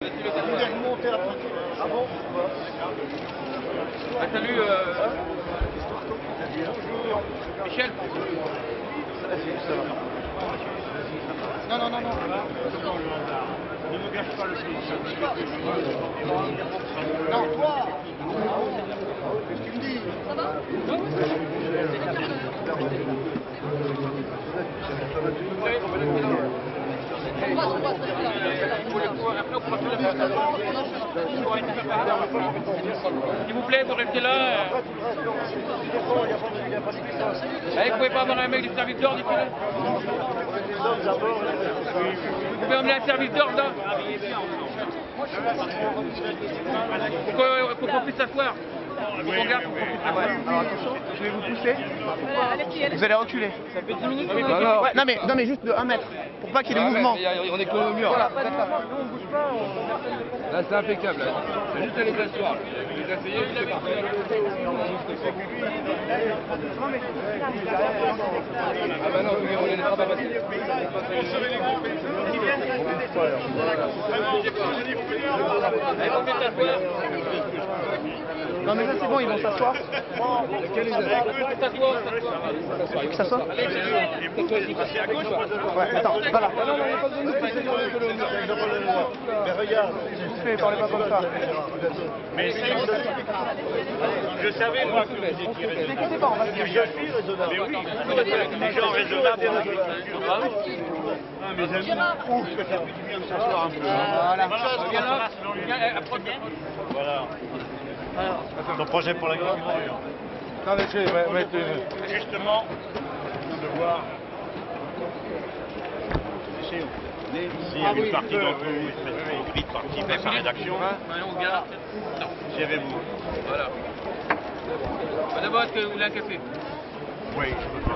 Ah bon? Ah, salut, Michel. Ça va. Non, non, non, non. Ne me gâche pas le prix. Non, toi. Qu'est-ce que tu me dis? Ça va? S'il vous plaît, vous restez là. Vous pouvez pas avoir un mec du service d'ordre ici là? Vous pouvez emmener un service d'ordre là? Pour qu'on puisse s'asseoir. Je vais vous pousser. Allez-y. Vous allez reculer. Ça fait 10 minutes. Ouais, non mais juste de 1 mètre. Pour pas qu'il y ait des mouvements. On est collé au mur. Voilà, Là c'est impeccable. Là. C'est juste aller s'asseoir. Les asseyer, c'est parfait. Ah bah non, on les laissera pas passer. Non mais ça c'est bon, ils vont s'asseoir. Que ça soit. Ouais, attends, voilà. Mais regarde, Parlez pas comme ça. mais je savais moi que vous étiez raisonnable. N'inquiétez pas, on va se dire. Je suis raisonnable. Mais oui, les gens raisonnables. Ah, mes amis, ouf, que ça fait du bien de s'asseoir un peu. Voilà. Viens là. Viens, approche. Voilà. Ton projet pour l'agriculture. Non mais je Justement, de voir. Si une partie d'entre vous est écrite participer à sa rédaction, j'y avais vous. Voilà. D'abord, est-ce que vous voulez un café? Oui, je peux faire.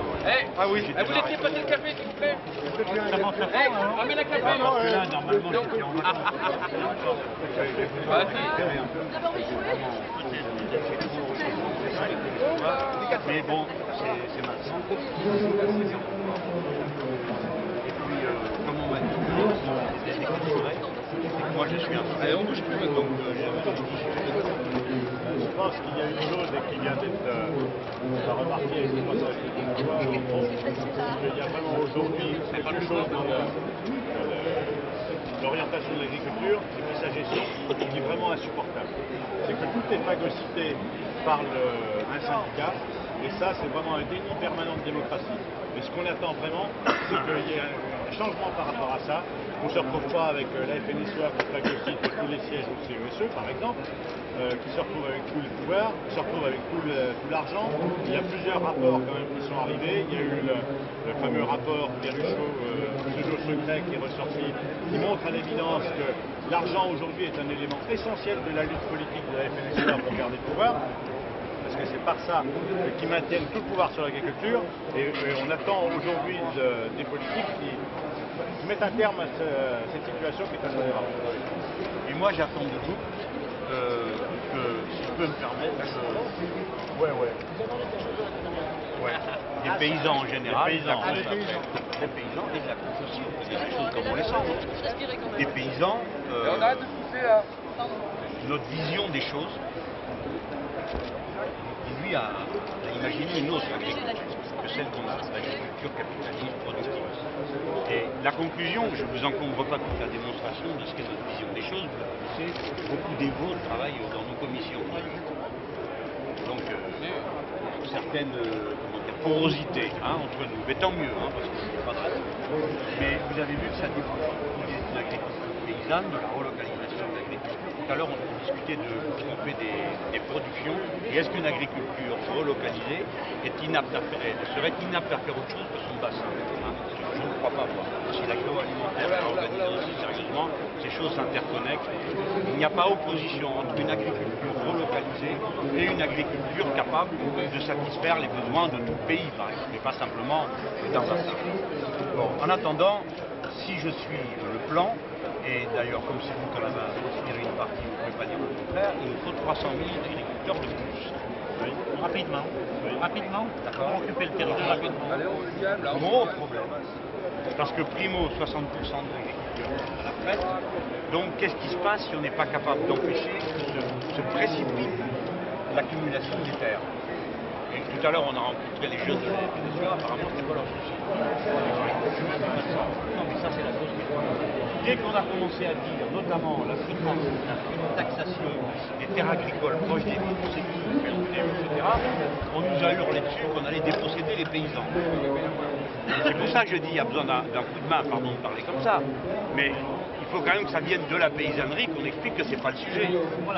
Ah oui. Vous laissez passer le café, s'il vous plaît? Ramène un café. Parce que là, normalement, j'étais en mode. Mais bon, c'est mince. Et puis, comme on m'a dit, c'est déculturé. Moi, je suis un. Allez, on bouge plus maintenant. Je pense qu'il y a une chose qui vient d'être remarquée avec le passage du pouvoir en France. Il y a vraiment aujourd'hui quelque chose dans l'orientation de l'agriculture, c'est que sa gestion qui est vraiment insupportable. C'est que tout est phagocyté par un syndicat, et ça c'est vraiment un déni permanent de démocratie. Et ce qu'on attend vraiment, c'est qu'il y ait un changement par rapport à ça. On ne se retrouve pas avec la FNSEA qui phagocyte tous les sièges au CESE par exemple, qui se retrouve avec tout le pouvoir, qui se retrouve avec tout l'argent. Il y a plusieurs rapports quand même qui sont arrivés. Il y a eu le fameux rapport Perruchot, pseudo-secret qui est ressorti, qui montre à l'évidence que l'argent aujourd'hui est un élément essentiel de la lutte politique de la FNSEA pour garder le pouvoir. Parce que c'est par ça qu'ils maintiennent tout le pouvoir sur l'agriculture, et on attend aujourd'hui des politiques qui mettent un terme à cette situation qui est intolérable. Et moi j'attends de vous que, si je peux me permettre, des paysans en général, des paysans et de la coupe aussi, on peut dire des choses comme on les sent. Des paysans, notre vision des choses, lui a imaginé une autre agriculture que celle qu'on a, l'agriculture capitaliste productive. Et la conclusion, je ne vous encombre pas toute la démonstration de ce qu'est notre vision des choses, vous poussez beaucoup des vôtres travaillent dans nos commissions. Donc, certaines porosités entre nous, mais tant mieux, parce que c'est pas ça. Mais vous avez vu que ça dépend de l'agriculture paysanne, de la relocalisation de l'agriculture. Tout à l'heure, on discutait de tromper des productions. Et est-ce qu'une agriculture relocalisée serait inapte à faire autre chose que son bassin? Je ne crois pas voir. Si l'agroalimentaire est organisé aussi sérieusement, ces choses s'interconnectent. Il n'y a pas opposition entre une agriculture relocalisée et une agriculture capable de satisfaire les besoins de tout pays, par exemple, et pas simplement d'un bassin. Bon, en attendant, si je suis le plan, et d'ailleurs, comme c'est vous qui en avez tiré une partie, vous ne pouvez pas dire le contraire, il nous faut 300 000 agriculteurs de plus. Oui. Rapidement. Oui. Rapidement. D'accord. Occuper le territoire rapidement. Gros problème. Parce que primo, 60% de l'agriculture à la retraite. Donc qu'est-ce qui se passe si on n'est pas capable d'empêcher que se précipite l'accumulation des terres? Et tout à l'heure, on a rencontré les jeunes de la FNSEA, apparemment, c'est quoi leur souci? Non, mais ça, c'est la société. Dès qu'on a commencé à dire, notamment la finance, une taxation des terres agricoles proches des villes, etc., on nous a hurlé dessus qu'on allait déposséder les paysans. C'est pour ça que je dis qu'il y a besoin d'un coup de main, pardon de parler comme ça. Mais il faut quand même que ça vienne de la paysannerie, qu'on explique que c'est pas le sujet.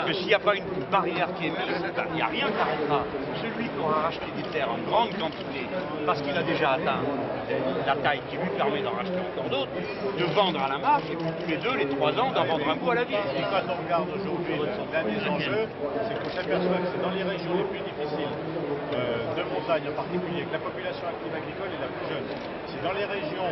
Que s'il n'y a pas une barrière qui est mise, il n'y a rien qui arrêtera. Celui qui aura racheté des terres en grande quantité, parce qu'il a déjà atteint la taille qui lui permet d'en racheter encore d'autres, de vendre à la marge, et puis tous les 2, les 3 ans, d'en vendre un bout à la ville. Et quand on regarde aujourd'hui l'un des enjeux, c'est qu'on s'aperçoit que c'est dans les régions les plus difficiles de montagne en particulier, que la population active agricole est la plus jeune. C'est dans les régions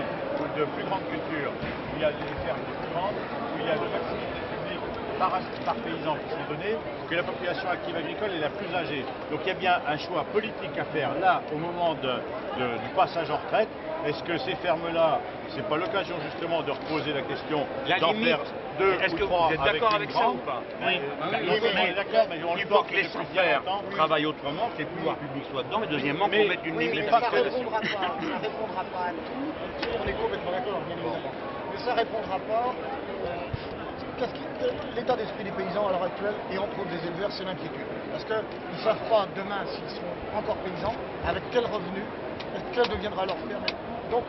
de plus grande culture, où il y a des fermes les plus grandes, où il y a de l'activité publique par paysan qui sont donnés, que la population active agricole est la plus âgée. Donc il y a bien un choix politique à faire là, au moment du passage en retraite. Est-ce que ces fermes-là, c'est pas l'occasion justement de reposer la question d'en faire 2 ou 3 vous êtes d'accord avec ça ou pas? Oui, on est d'accord, mais on il faut que les sans-faire travaillent autrement, que les pouvoirs publics soient dedans, et deuxièmement, qu'on mette une limite à l'exploitation. Ça répondra pas à tout. On est complètement d'accord, bien évidemment. Mais ça répondra pas. L'état d'esprit des paysans à l'heure actuelle, et entre autres des éleveurs, c'est l'inquiétude. Parce qu'ils ne savent pas demain s'ils sont encore paysans, avec quel revenu, quelle deviendra leur ferme. Donc,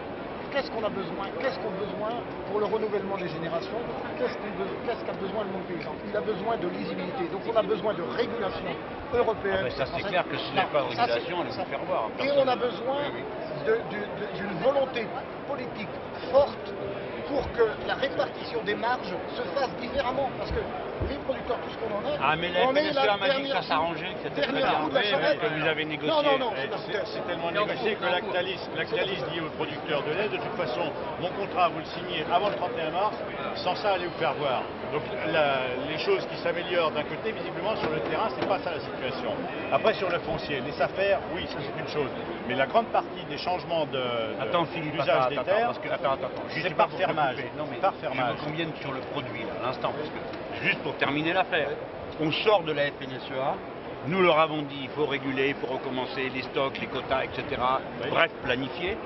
qu'est-ce qu'on a besoin? Qu'est-ce qu'on a besoin pour le renouvellement des générations? Qu'est-ce qu'a besoin le monde paysan? Il a besoin de lisibilité. Donc, on a besoin de régulation européenne. Ça, c'est clair que s'il n'y a pas de régulation, allez vous faire voir. Et on a besoin d'une volonté politique forte pour que la répartition des marges se fasse différemment. Parce que les producteurs, tout ce qu'on en a, ah, mais la FNSEA m'a dit que ça s'arrangeait, que c'était très bien, que vous avez négocié. Non, c'est tellement négocié que Lactalis dit aux producteurs de lait, de toute façon, mon contrat, vous le signez avant le 31 mars, sans ça, allez vous faire voir. Donc les choses qui s'améliorent d'un côté, visiblement, sur le terrain, c'est pas ça la situation. Après, sur le foncier, les affaires, oui, ça c'est une chose. Mais la grande partie des changements d'usage des terres, c'est par fermage. Non, mais par fermage. Je conviens sur le produit, là, à l'instant, parce que juste pour terminer l'affaire, on sort de la FNSEA, nous leur avons dit il faut réguler, il faut recommencer les stocks, les quotas, etc. Oui. Bref, planifier.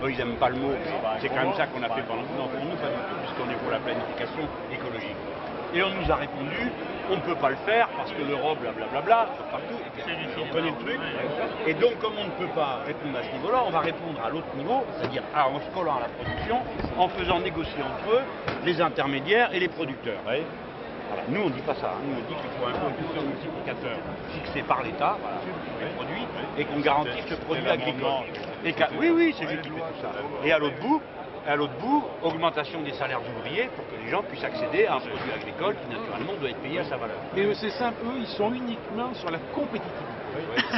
Eux, ils n'aiment pas le mot, c'est quand même ça qu'on a fait pendant longtemps. Pour nous, pas du tout, puisqu'on est pour la planification écologique. Et on nous a répondu, on ne peut pas le faire parce que l'Europe, blablabla, partout, on connaît le truc. Et donc, comme on ne peut pas répondre à ce niveau-là, on va répondre à l'autre niveau, c'est-à-dire en se collant à la production, en faisant négocier entre eux les intermédiaires et les producteurs. Oui. Voilà. Nous, on ne dit pas ça. Nous, on dit qu'il faut un coefficient multiplicateur fixé par l'État, voilà, sur les produits, et qu'on garantisse le produit agricole. Oui, c'est lui qui fait tout ça. Et à l'autre bout, augmentation des salaires d'ouvriers pour que les gens puissent accéder à un produit agricole qui, naturellement, doit être payé à sa valeur. Mais c'est simple, eux, ils sont uniquement sur la compétitivité.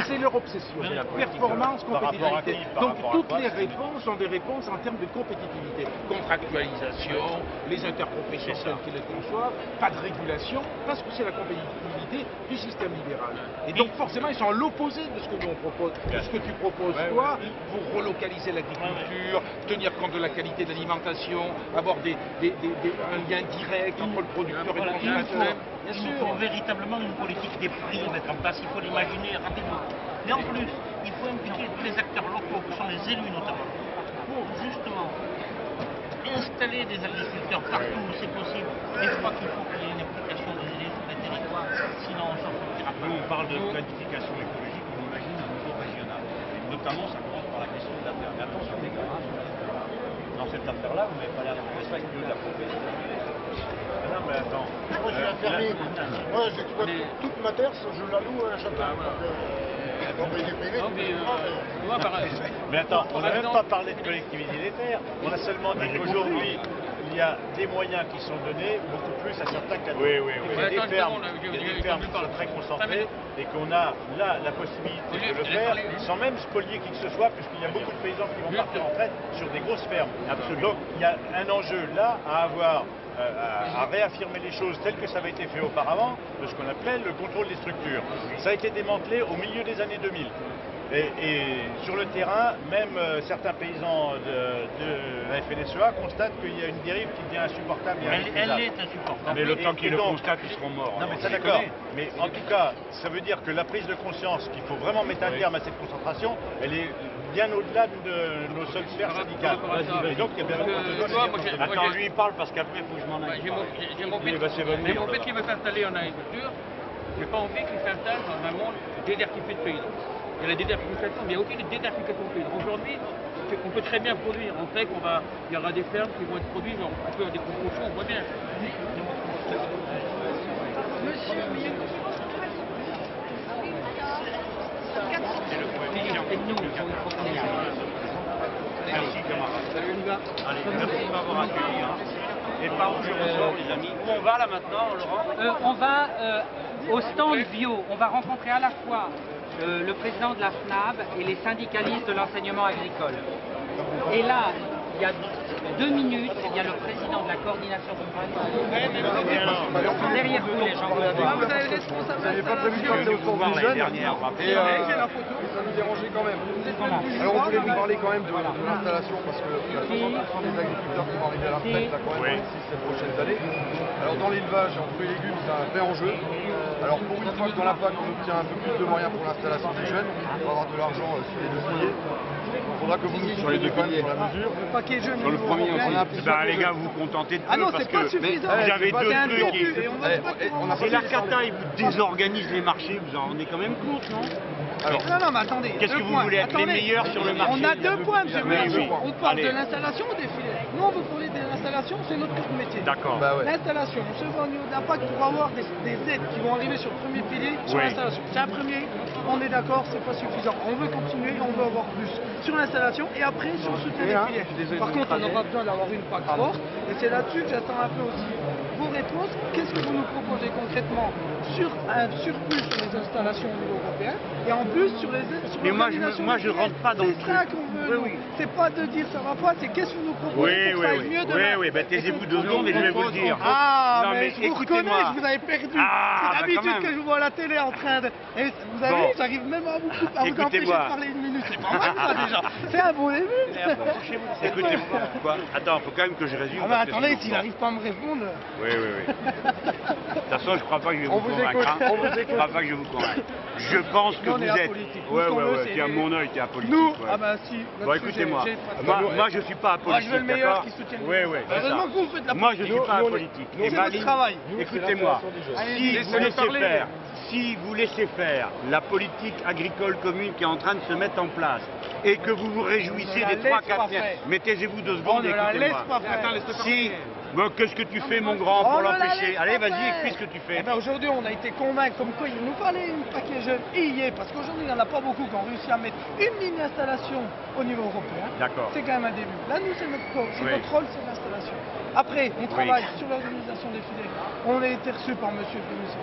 C'est leur obsession, c'est la performance, compétitivité. Donc toutes les réponses sont des réponses en termes de compétitivité. Contractualisation, les interprofessions telles qu'ils les conçoivent, pas de régulation, parce que c'est la compétitivité du système libéral. Et donc forcément, ils sont à l'opposé de ce que nous on propose, de ce que tu proposes toi, pour relocaliser l'agriculture, tenir compte de la qualité de l'alimentation, avoir un lien direct entre le producteur et le consommateur. Il faut véritablement une politique des prix mettre en place, il faut l'imaginer rapidement. Mais en plus, il faut impliquer tous les acteurs locaux, qui sont les élus notamment, pour justement installer des agriculteurs partout où c'est possible. Mais je crois qu'il faut qu'il y ait une implication des élus sur les territoires, sinon on s'en sortira pas. Nous, on parle de planification écologique, on imagine au niveau régional. Et notamment, ça commence par la question de la terre. Mais attention les gars, dans cette affaire-là, vous n'avez pas l'air de faire ça avec de la profession. Non, mais attends. Moi, je suis un fermier. Moi, j'exploite toute ma terre, je la loue à chacun. Mais attends, on n'a même pas parlé de collectivité des terres. On a seulement dit qu'aujourd'hui, il y a des moyens qui sont donnés, beaucoup plus à certains cas. Il y a des fermes qui sont très concentrées et qu'on a là la possibilité de le faire sans même spolier qui que ce soit, puisqu'il y a beaucoup de paysans qui vont partir en retraite sur des grosses fermes. Donc il y a un enjeu là à avoir. À réaffirmer les choses telles que ça avait été fait auparavant, de ce qu'on appelait le contrôle des structures. Ça a été démantelé au milieu des années 2000. Et sur le terrain, même certains paysans de la FNSEA constatent qu'il y a une dérive qui devient insupportable. Elle est insupportable. Mais le temps qu'ils le constatent, ils seront morts. Non mais c'est d'accord. Mais en tout cas, ça veut dire que la prise de conscience qu'il faut vraiment mettre un terme à cette concentration, elle est bien au-delà de nos seules sphères syndicales. Et donc il y a bien Attends, lui il parle parce qu'après il faut que je m'en aille. J'ai mon père qui veut s'installer en agriculture. J'ai pas envie qu'il s'installe dans un monde désertifié de paysans. Il y a la désertification, mais il y a aussi la désertification de paysans. Aujourd'hui, on peut très bien produire. On sait qu'il y aura des fermes qui vont être produites, on peut avoir des proportions, on voit bien. Monsieur, Merci camarade. Allez, merci de m'avoir accueilli. Et par où je ressors les amis? Où on va là maintenant, Laurent? on va au stand bio. On va rencontrer à la fois le président de la FNAB et les syndicalistes de l'enseignement agricole. Et là, il y a 2 minutes, il y a le président de la coordination rurale. Derrière vous, les gens. Vous avez les responsables. Vous n'avez pas prévu de parler au stand des jeunes et ça nous dérangeait quand même. Alors on voulait vous parler quand même de l'installation parce que il y a 60% des agriculteurs qui vont arriver à la retraite là, quand même dans les 6-7 prochaines années. Alors dans l'élevage et en fruits et légumes, c'est un vrai enjeu. Alors pour une fois que dans la PAC on obtient un peu plus de moyens pour l'installation des jeunes, pour avoir de l'argent sur les 2 piliers, il faudra que vous nous suiviez quand même sur la mesure. Sur le premier aussi. Ben les gars, vous vous contentez de peu parce que vous avez pas deux trucs. qui... C'est la cata, ils vous désorganisent les marchés, vous en rendez quand même compte, non? Alors, non, mais attendez. Qu'est-ce que vous voulez être les meilleurs sur le marché? On a 2 points, monsieur. Oui. On parle Allez. de l'installation ou des filets. Nous, on veut parler de l'installation, c'est notre cœur de métier. D'accord. bah ouais. L'installation, on se voit au niveau de l'impact pour avoir des aides qui vont arriver sur le premier pilier sur Oui. l'installation. C'est un premier, on est d'accord, c'est pas suffisant. On veut continuer, on veut avoir plus sur l'installation et après sur le soutien des filières. Par contre, on aura besoin d'avoir une PAC forte et c'est là-dessus que j'attends un peu aussi vos réponses. Qu'est-ce que vous nous proposez concrètement sur un surplus sur les installations au niveau européen et en plus sur les aides sur Mais moi, l'organisation je des filières. rentre pas dans le C'est ça truc. qu'on veut. Oui. C'est pas de dire ça va pas, c'est qu'est-ce que vous nous proposez pour que ça aille mieux demain. Oui, ben taisez-vous 2 secondes et je vais vous le dire. Ah, Non, mais je vous reconnais, écoutez-moi. je vous avais perdu. Ah, C'est bah, d'habitude quand même. que je vous vois à la télé en train de... Et vous avez Bon. vu, j'arrive même à vous empêcher de Écoutez-moi. parler 1 minute. C'est pas mal ça déjà. C'est un bon début. Écoutez, quoi? Attends, faut quand même que je résume. Ah mais parce que attendez, sinon- s'il n'arrive pas à me répondre... Oui. De toute façon, je crois pas que je vais On vous vous convaincre. écoute, hein. on vous Je écoute. crois pas que je vous convainc. Je pense que Nous, on vous est êtes. apolitique. Nous, ce qu'on veut, c'est- Tiens, mon œil, t'es apolitique. Nous, ouais. ah bah si. Bon, écoutez-moi. Moi, je suis pas Moi, apolitique. je veux le meilleur d'accord qui soutienne. Oui, c'est ça. Heureusement que vous faites de la Moi, je suis pas Nous, apolitique. nous, Et c'est ma notre ligne- travail. Écoutez-moi, Allez, si vous laissez-le laissez parler. faire, si vous laissez faire la politique agricole commune qui est en train de se mettre en place et que vous vous réjouissez On ne des la 3-4 laisse pas faire. mais taisez-vous 2 On secondes ne et la laisse écoutez-moi. pas faire. Si, ben, qu'est-ce que tu fais, mon grand, On pour ne la l'empêcher? laisse Allez, pas vas-y, faire. explique ce que tu fais. Eh ben, aujourd'hui, on a été convaincus comme quoi il nous fallait une paquet jeune et il y est, parce qu'aujourd'hui, il n'y en a pas beaucoup qui ont réussi à mettre une ligne d'installation au niveau européen. D'accord. C'est quand même un début. Là, nous, c'est notre Oui. rôle, c'est l'installation. Après, on travaille sur l'organisation des filières. On a été reçu par M.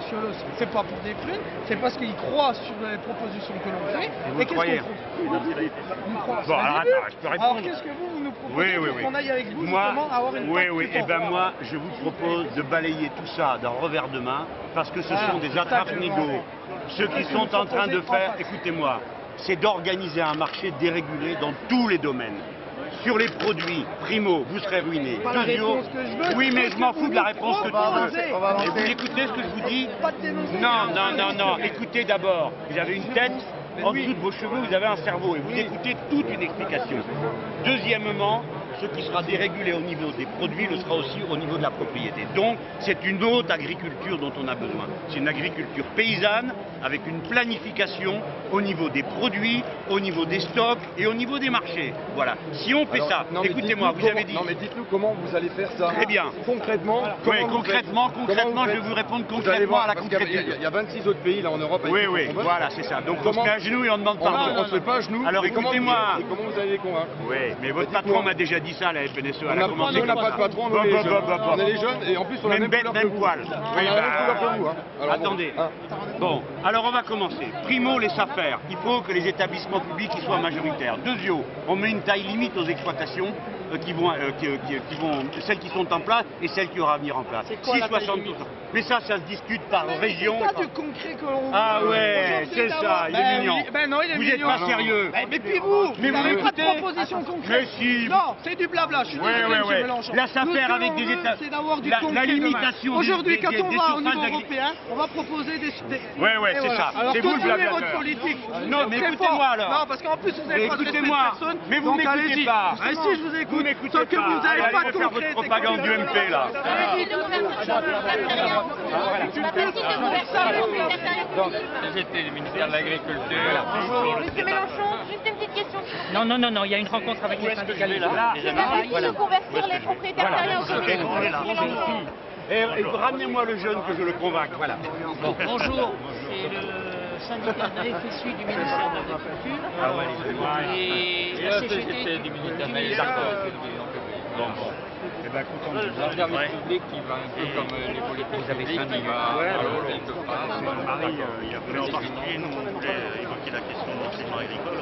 Ciolos. C'est pas pour des prunes, c'est parce qu'il croit sur les propositions que l'on fait. vous le croyez? On croit. Bon, alors, attends, je peux répondre. Alors, qu'est-ce que vous nous proposez pour qu'on aille avec vous, Moi, justement, avoir une PAC plus et forte? ben moi, je vous propose de balayer tout ça d'un revers de main, parce que ce sont des c'est ça que je attrape-nigauds. veux. Ce qu'ils que sont vous en train de proposez faire, en face. écoutez-moi, c'est d'organiser un marché dérégulé dans tous les domaines. Sur les produits, primo, vous serez ruinés. Pas la Deuxio, réponse que je veux, oui, c'est mais ce je m'en que fous vous de la nous réponse que tu proposez. veux. On va avancer. Et vous écoutez ce que je vous dis? Pas de dénoncer. Non, écoutez d'abord, vous avez une tête, en dessous de vos cheveux, vous avez un cerveau, et vous écoutez toute une explication. Deuxièmement, ce qui sera dérégulé au niveau des produits le sera aussi au niveau de la propriété. Donc, c'est une autre agriculture dont on a besoin. C'est une agriculture paysanne, avec une planification au niveau des produits, au niveau des stocks et au niveau des marchés. Voilà. Si on fait Alors, ça, non, mais écoutez-moi, dites-nous vous avez dit... Non mais dites-nous comment vous allez faire ça. Très bien. Concrètement. Oui, comment vous concrètement, faites Comment vous je vais faites vous répondre Vous allez concrètement voir, à la parce qu'il y a- concrétude. Il y a 26 autres pays là en Europe. avec Oui, qui oui, on vote. voilà, c'est ça. Donc on se Comment- met à genoux et on demande Non, pardon. on se met pas à genoux. Alors Et comment écoutez-moi. Et comment vous allez les convaincre? Oui, mais votre Dites-moi. patron m'a déjà dit ça à la FNSE. On n'a pas de patron, on est les jeunes. On est les jeunes et en plus on a Même même bête, couleur que même vous. poil. On a Oui, la même couleur que vous. Hein. Alors, bon, Attendez. hein. Bon, alors on va commencer. Primo, les affaires. Il faut que les établissements publics y soient majoritaires. Deuxio, on met une taille limite aux exploitations celles qui sont en place et celles qui auront à venir en place. C'est quoi la taille limite ? Mais ça se discute par région. C'est pas du concret que l'on Ah veut. ouais, c'est ça, il est mignon. Ben non, il est Vous mignon. n'êtes pas sérieux. Mais puis vous, Mais vous vous n'avez pas de m'écoutez proposition concrète. Mais si. Non, c'est du blabla, je suis désolé, monsieur Mélenchon. Laisse Nous, faire ce avec que des l'on veut, États. c'est d'avoir du La concret limitation demain. Aujourd'hui, quand on va au niveau surfaces européen, on va proposer des... Ouais, Et c'est voilà. ça. Alors C'est vous le continuez blablateur. votre politique. Non, mais Très écoutez-moi fort. alors. Non, parce qu'en plus, vous n'avez pas de respect de Écoutez-moi. personne. Mais vous donc m'écoutez allez-y. pas. Ah, si, je vous écoute. Vous n'écoutez Sauf que pas. vous n'avez Allez, pas allez de faire concret. votre propagande du MP là. Donc, j'étais le ministère de l'Agriculture. Monsieur Mélenchon, juste une petite question. Non, non, non, non, il y a une rencontre avec les syndicalistes. C'est la de convertir les propriétaires terriens. Et ramenez-moi le jeune que je le convainc. Voilà. Bon, bonjour, c'est le syndicat de la FSU du ministère de l'Agriculture. Et la CGT du ministère de l'Agriculture. Eh ben, content de vous Le service public qui va un peu comme les politiques publiques, qui va quelque part. Mais en particulier, nous, on voulait évoquer la question de l'enseignement agricole,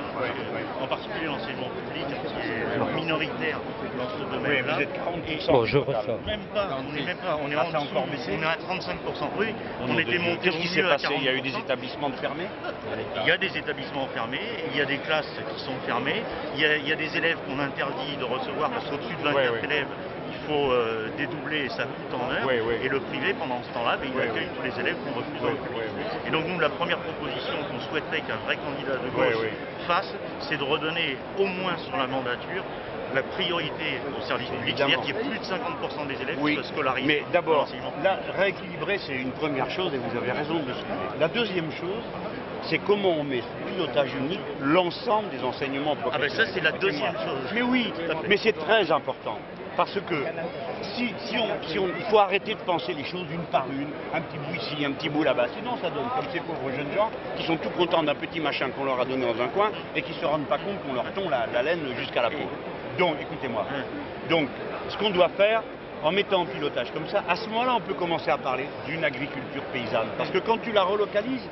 en particulier l'enseignement public, qui est minoritaire dans ce domaine-là. Vous êtes 40%. Bon, je reçois. Même pas, on n'est même pas, on est en dessous, encore baissé. on est à 35%. Oui, on était monté Qu'est-ce qui au s'est mieux à passé? Il y a eu des 40%. établissements fermés. Il y a des établissements fermés, il y a des classes qui sont fermées, il y a des élèves qu'on interdit de recevoir parce qu'au-dessus de 24 élèves, il faut dédoubler et ça coûte en heure. Et le privé, pendant ce temps-là, il accueille tous les élèves qu'on refuse dans le public. Et donc nous, la première proposition qu'on souhaiterait qu'un vrai candidat de gauche fasse, c'est de redonner au moins sur la mandature la priorité au service public, c'est-à-dire qu'il y ait plus de 50% des élèves qui soient scolarisés. Mais d'abord, là, rééquilibrer, c'est une première chose et vous avez raison de le souligner. La deuxième chose, c'est comment on met sous pilotage unique l'ensemble des enseignements professionnels. Ah ben ça, c'est la deuxième chose. Mais oui, mais c'est très important. Parce que il faut arrêter de penser les choses une par une, un petit bout ici, un petit bout là-bas. Sinon, ça donne comme ces pauvres jeunes gens qui sont tout contents d'un petit machin qu'on leur a donné dans un coin et qui ne se rendent pas compte qu'on leur tombe la laine jusqu'à la peau. Donc, écoutez-moi. Donc, ce qu'on doit faire, en mettant en pilotage comme ça, à ce moment-là, on peut commencer à parler d'une agriculture paysanne. Parce que quand tu la relocalises,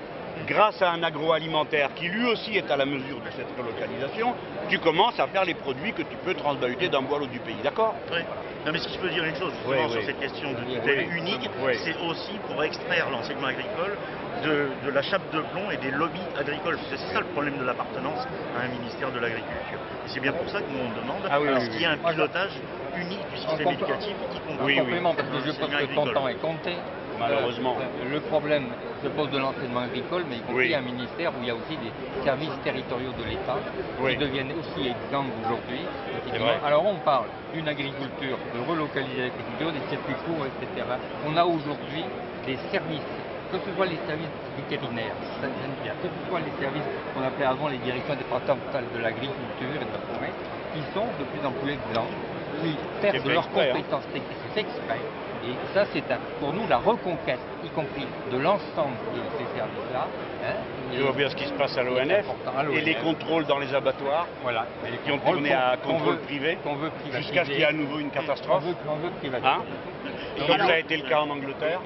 grâce à un agroalimentaire qui lui aussi est à la mesure de cette relocalisation, tu commences à faire les produits que tu peux transbahuter d'un bois à l'autre du pays, d'accord? Oui. Non mais si je peux dire une chose justement sur cette question de tutelle unique, c'est aussi pour extraire l'enseignement agricole de la chape de plomb et des lobbies agricoles. C'est ça le problème de l'appartenance à un ministère de l'Agriculture. Et c'est bien pour ça que nous on demande qu'il y ait un pilotage unique du système éducatif, y compris complément, parce que je pense que ton temps est compté. Malheureusement. Le problème se pose de l'enseignement agricole, mais y compris un ministère où il y a aussi des services territoriaux de l'État qui deviennent aussi exemples aujourd'hui. Alors on parle d'une agriculture, de relocaliser l'agriculture, des circuits courts, etc. On a aujourd'hui des services, que ce soit les services vétérinaires, sanitaires, que ce soit les services qu'on appelait avant les directions départementales de l'agriculture et de la forêt, qui sont de plus en plus exemples, qui perdent leurs compétences techniques, c'est exprès. Et ça, c'est pour nous la reconquête, y compris de l'ensemble de ces services-là. Je vois bien ce qui se passe à l'ONF et les contrôles dans les abattoirs qui ont tourné à contrôle privé jusqu'à ce qu'il y ait à nouveau une catastrophe. On veut privatiser. Comme ça a été le cas en Angleterre.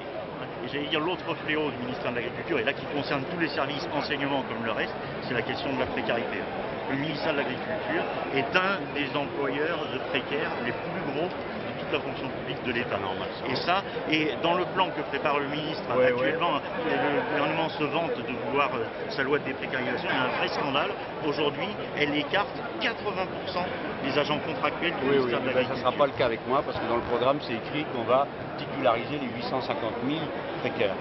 J'allais dire l'autre fléau du ministère de l'Agriculture, et là qui concerne tous les services enseignement comme le reste, c'est la question de la précarité. Le ministère de l'Agriculture est un des employeurs de précaires les plus gros de toute la fonction publique de l'État. Et ça, et dans le plan que prépare le ministre actuellement, le gouvernement se vante de vouloir sa loi de déprécarisation. Il y a un vrai scandale. Aujourd'hui, elle écarte 80% des agents contractuels du ministère de l'Agriculture. Ça ne sera pas le cas avec moi, parce que dans le programme, c'est écrit qu'on va titulariser les 850 000 précaires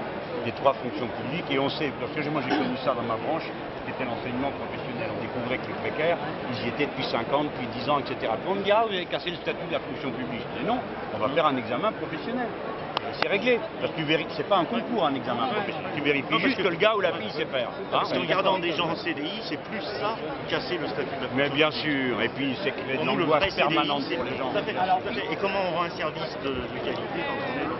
des trois fonctions publiques. Et on sait, parce que moi j'ai connu ça dans ma branche, qui était l'enseignement professionnel. On découvrait que les précaires, ils y étaient depuis 5 ans, depuis 10 ans, etc. Puis on me dit, ah, vous avez cassé le statut de la fonction publique. Mais non, on va faire un examen professionnel. C'est réglé, parce que c'est pas un concours, un examen professionnel. Tu vérifies juste que le gars ou la fille sait faire. Parce qu'en gardant des gens en CDI, c'est plus ça, casser le statut de la fonction. Mais bien sûr, et puis c'est créer de l'angoisse permanente pour les gens. Et comment on rend un service de qualité quand on est là?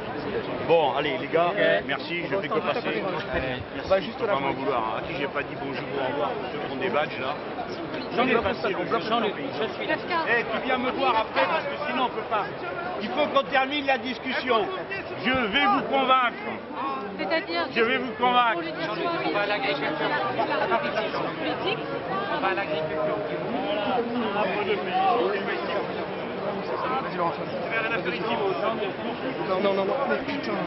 Bon, allez les gars, merci, je fais que passer. Merci, juste pas m'en vouloir. À qui j'ai pas dit bonjour ou au revoir, ceux qui ont des badges là. Jean-Luc, je suis là. Eh, tu viens me voir après parce que sinon on peut pas. Il faut qu'on termine la discussion. Je vais vous convaincre. C'est-à-dire, je vais vous convaincre. On va à l'agriculture. On va à l'agriculture. Vas-y, Laurent. Faire un apéritif au centre. Non, mais putain.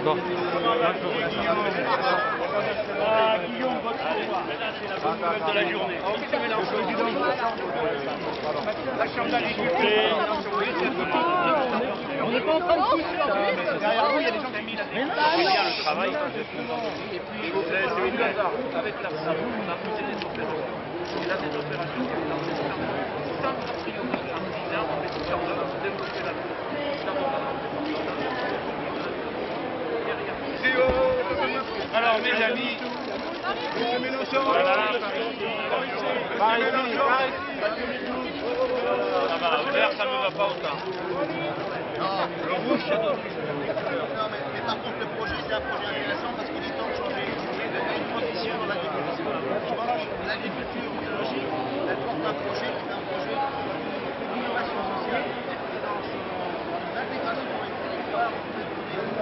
Bon. Guillaume, votre pouvoir. C'est la bonne nouvelle de la journée. La chambre d'agriculture. On n'est pas en train de pousser. Derrière vous, il y a des gens qui ont mis la le travail. Et puis, c'est au hasard. Avec la on a posé des opérations. Et là, des opérations qui sont sans priorité en disant on met tout en œuvre pour développer la Alors, mes amis, voilà, par ici. Ça va, le vert, ça ne me va pas autant. Le rouge, ça doit. Non, mais par contre, le projet, c'est un projet intéressant parce qu'il est temps de changer une transition dans l'agriculture. L'agriculture biologique, elle porte un projet qui est un projet d'innovation sociale et dans l'intégration dans les territoires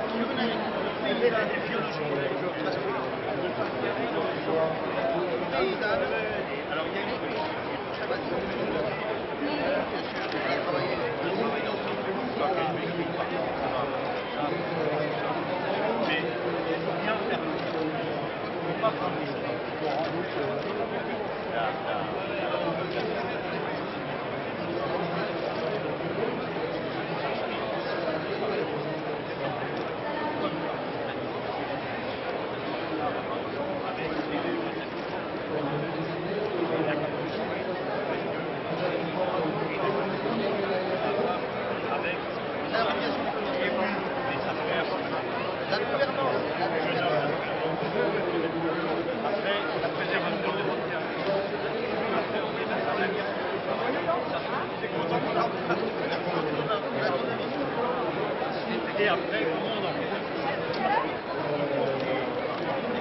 sur une agriculture paysanne et biologique. Parce que paysanne, alors il y a une conservation bien sûr, on a travaillé mais il faut bien faire. Il ne faut pas prendre des choses. La gouvernance, après la préservation de votre territoire. Après, on est dans la guerre. C'est content qu'on a et après, comment on en fait.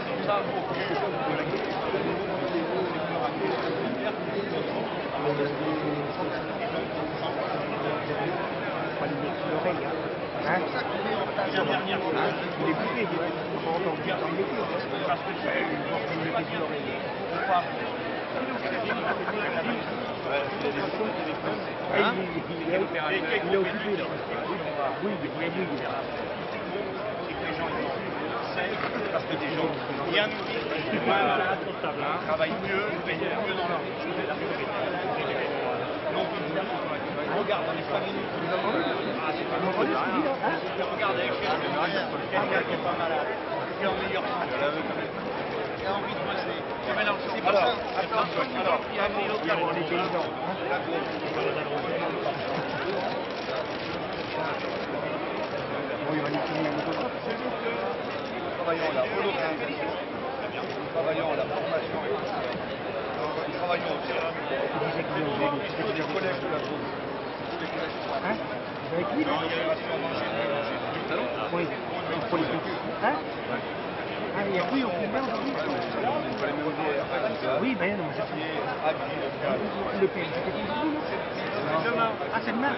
C'est ça, au cœur de l'agriculture. C'est pour ça qu'on est en place. La dernière fois, il est coupé. Parce que c'est pas bien l'oreiller. Il est occupé là. Oui, c'est que les gens parce que des gens bien nourris, travaillent mieux, payent mieux dans leur vie. Donc évidemment, regarde dans les familles, c'est pas le regardez chez quelqu'un qui est pas malade, qui est en meilleure santé, qui a envie de bosser. C'est pour ça, attention, il y a mis au calme les paysans. Travaillons la relocalisation, travaillons la formation, travaillons aussi les collèges de la zone. Hein? Avec lui? Non, il y a la manger. Oui, pour les petits. Hein? Ah, il y a oui au plus bien aujourd'hui. Oui, ben non, ça c'est... Le pays, c'est demain. Ah, c'est demain?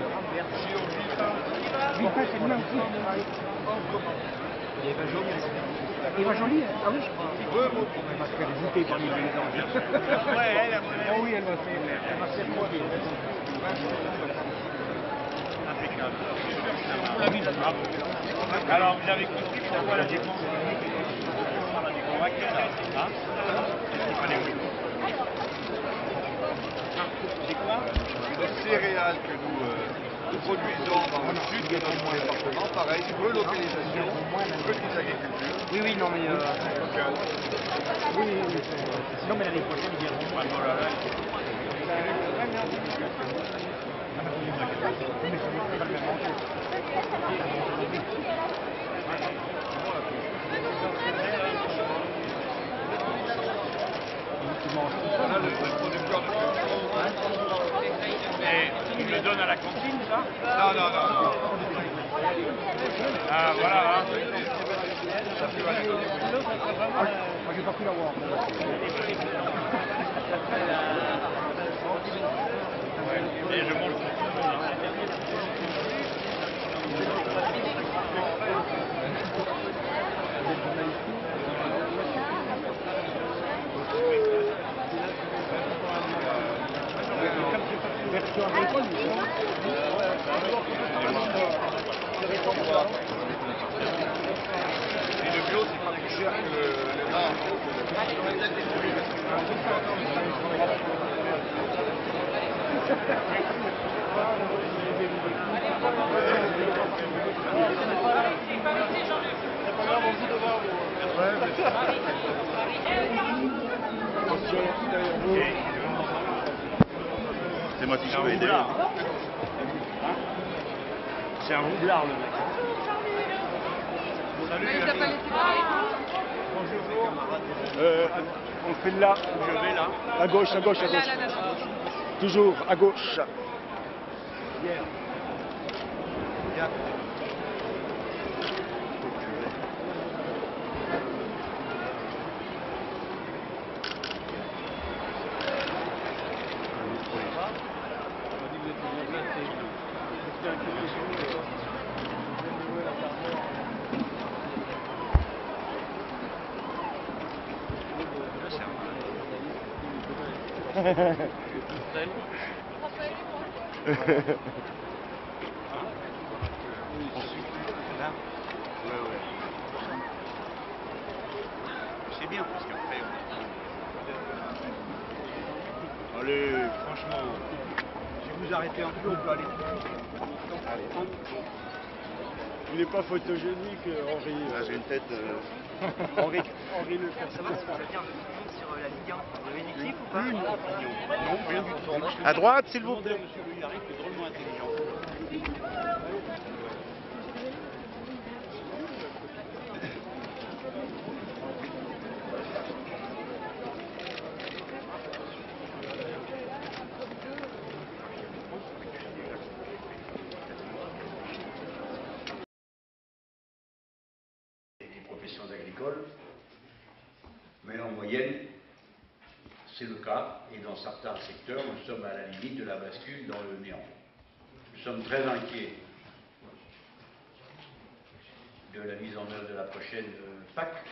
Oui, c'est demain aussi. Il va joli, ah oui? Parce qu'elle est voûtée par les paysans. Ouais, elle, oh oui, elle va faire quoi? Impeccable. Alors, vous avez compris pourquoi la défense on a convaincu là. Qu'est-ce qu'il fallait oui. C'est quoi? Les céréales que nous produisons dans le sud de notre département, pareil, relocalisation, petite agriculture. Oui, oui, non, mais... Oui, sinon, mais l'année prochaine, ils viendront. Là, le producteur de Et tu le donnes à la cantine, ça? Non. Ah, voilà. Hein. Ça peut aller. Moi, j'ai pas pu l'avoir. Et je mange Et le bio, c'est pas plus cher que le C'est moi qui peux aider. C'est un roublard le mec. On fait là. Je vais là. À gauche, à gauche, à gauche. Toujours à gauche. C'est bien parce qu'après. Allez, franchement, si vous arrêtez un peu, on peut aller plus vite. Allez. Il n'est pas photogénique, Henri. Ah, j'ai une tête. Henri le personnage. Ça veut dire le monde sur la Ligue 1. Vous avez une équipe ou pas? Non, rien du tout. À droite, s'il vous plaît. Monsieur Vuillard est drôlement intelligent. Professions agricoles, mais en moyenne, c'est le cas, et dans certains secteurs, nous sommes à la limite de la bascule dans le néant. Nous sommes très inquiets de la mise en œuvre de la prochaine PAC,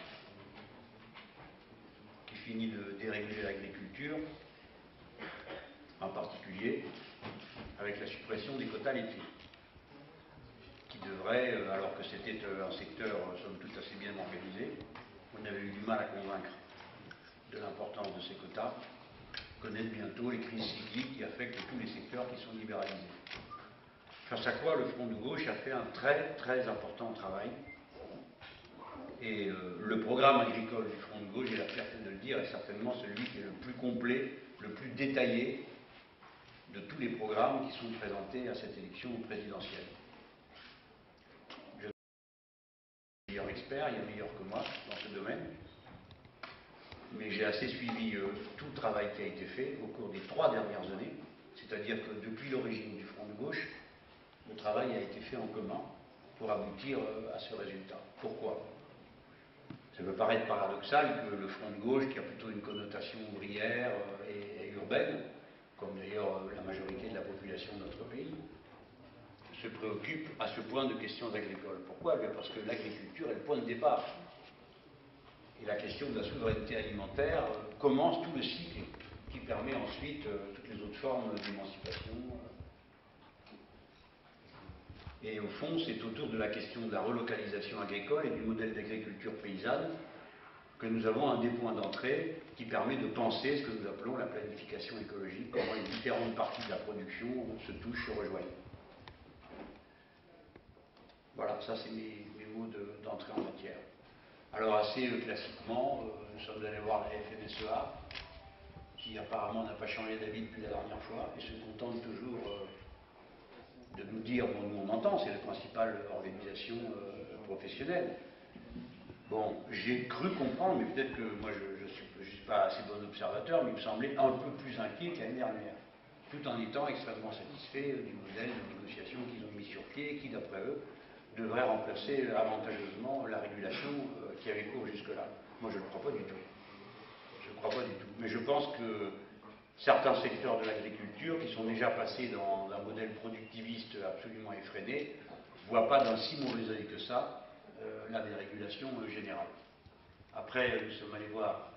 qui finit de déréguler l'agriculture, en particulier avec la suppression des quotas laitiers, qui devrait, alors que c'était un secteur, somme toute, assez bien organisé, on avait eu du mal à convaincre de l'importance de ces quotas, connaître bientôt les crises cycliques qui affectent tous les secteurs qui sont libéralisés. Face à quoi le Front de gauche a fait un très très important travail. Et le programme agricole du Front de gauche, j'ai la fierté de le dire, est certainement celui qui est le plus complet, le plus détaillé de tous les programmes qui sont présentés à cette élection présidentielle. Je suis meilleur expert, il y a meilleur que moi dans ce domaine, mais j'ai assez suivi tout le travail qui a été fait au cours des 3 dernières années, c'est-à-dire que depuis l'origine du Front de gauche, le travail a été fait en commun pour aboutir à ce résultat. Pourquoi ? Ça peut paraître paradoxal que le Front de gauche, qui a plutôt une connotation ouvrière et urbaine, comme d'ailleurs la majorité de la population de notre pays, se préoccupe à ce point de questions agricoles. Pourquoi ? Parce que l'agriculture est le point de départ. Et la question de la souveraineté alimentaire commence tout le cycle qui permet ensuite toutes les autres formes d'émancipation. Et au fond, c'est autour de la question de la relocalisation agricole et du modèle d'agriculture paysanne que nous avons un des points d'entrée qui permet de penser ce que nous appelons la planification écologique, comment les différentes parties de la production se touchent, se rejoignent. Voilà, ça c'est mes mots d'entrée en matière. Alors assez classiquement, nous sommes allés voir la FNSEA, qui apparemment n'a pas changé d'avis depuis la dernière fois, et se contente toujours de nous dire, bon, nous on entend, c'est la principale organisation professionnelle. Bon, j'ai cru comprendre, mais peut-être que moi je ne suis pas assez bon observateur, mais il me semblait un peu plus inquiet que l'année dernière, tout en étant extrêmement satisfait du modèle de négociation qu'ils ont mis sur pied, qui d'après eux devrait remplacer avantageusement la régulation qui avait cours jusque-là. Moi je ne le crois pas du tout. Je ne crois pas du tout. Mais je pense que certains secteurs de l'agriculture qui sont déjà passés dans un modèle productiviste absolument effréné ne voient pas d'un si mauvais œil que ça la dérégulation générale. Après, nous sommes allés voir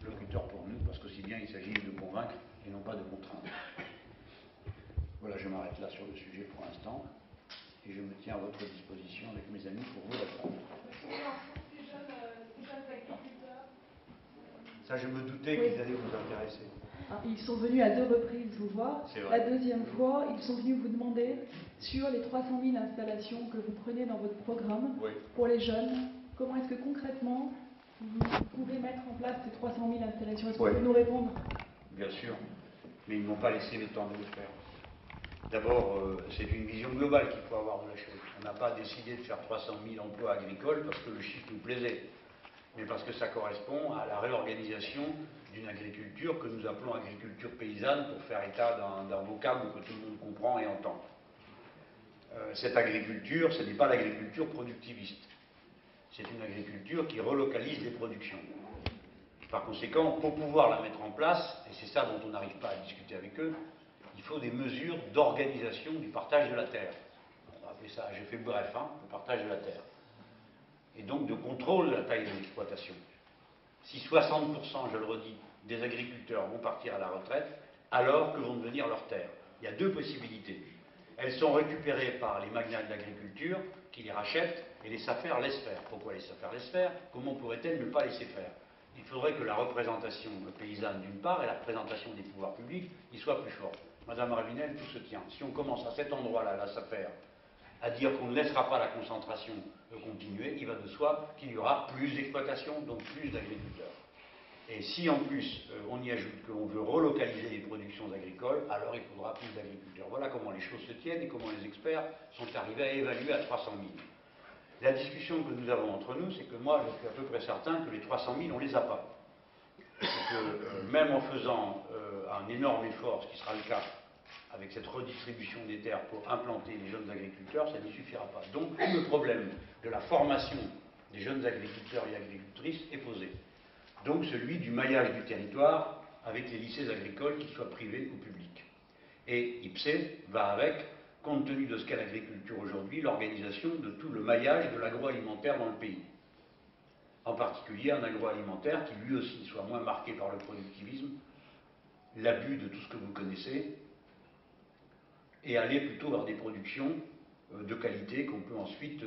locuteur pour nous, parce qu'aussi bien il s'agit de convaincre et non pas de contrainte. Voilà, je m'arrête là sur le sujet pour l'instant, et je me tiens à votre disposition avec mes amis pour vous répondre. Ça, je me doutais qu'ils allaient vous intéresser. Ils sont venus à 2 reprises vous voir. La deuxième fois, ils sont venus vous demander sur les 300 000 installations que vous prenez dans votre programme pour les jeunes, comment est-ce que concrètement vous pouvez mettre en place ces 300 000 installations? Est-ce que vous pouvez nous répondre? Bien sûr, mais ils ne m'ont pas laissé le temps de le faire. D'abord, c'est une vision globale qu'il faut avoir de la chose. On n'a pas décidé de faire 300 000 emplois agricoles parce que le chiffre nous plaisait, mais parce que ça correspond à la réorganisation d'une agriculture que nous appelons agriculture paysanne pour faire état d'un vocable que tout le monde comprend et entend. Cette agriculture, ce n'est pas l'agriculture productiviste. C'est une agriculture qui relocalise les productions. Par conséquent, pour pouvoir la mettre en place, et c'est ça dont on n'arrive pas à discuter avec eux, il faut des mesures d'organisation du partage de la terre. On va appeler ça, j'ai fait bref, le partage de la terre. Et donc de contrôle de la taille de l'exploitation. Si 60%, je le redis, des agriculteurs vont partir à la retraite, alors que vont devenir leurs terres? Il y a 2 possibilités. Elles sont récupérées par les magnats de l'agriculture, qui les rachètent, et les SAFER laissent faire. Pourquoi les SAFER laissent faire? Comment pourraient-elles ne pas laisser faire? Il faudrait que la représentation paysanne d'une part et la représentation des pouvoirs publics y soient plus fortes. Madame Ravinel, tout se tient. Si on commence à cet endroit-là, la SAFER, à dire qu'on ne laissera pas la concentration continuer, il va de soi qu'il y aura plus d'exploitation, donc plus d'agriculteurs. Et si en plus on y ajoute qu'on veut relocaliser les productions agricoles, alors il faudra plus d'agriculteurs. Voilà comment les choses se tiennent et comment les experts sont arrivés à évaluer à 300 000. La discussion que nous avons entre nous, c'est que moi je suis à peu près certain que les 300 000 on ne les a pas. Et que même en faisant un énorme effort, ce qui sera le cas avec cette redistribution des terres pour implanter les jeunes agriculteurs, ça n'y suffira pas. Donc le problème de la formation des jeunes agriculteurs et agricultrices est posé. Donc celui du maillage du territoire avec les lycées agricoles, qu'ils soient privés ou publics. Et IPSE va avec, compte tenu de ce qu'est l'agriculture aujourd'hui, l'organisation de tout le maillage de l'agroalimentaire dans le pays. En particulier un agroalimentaire qui lui aussi soit moins marqué par le productivisme, l'abus de tout ce que vous connaissez, et aller plutôt vers des productions de qualité qu'on peut ensuite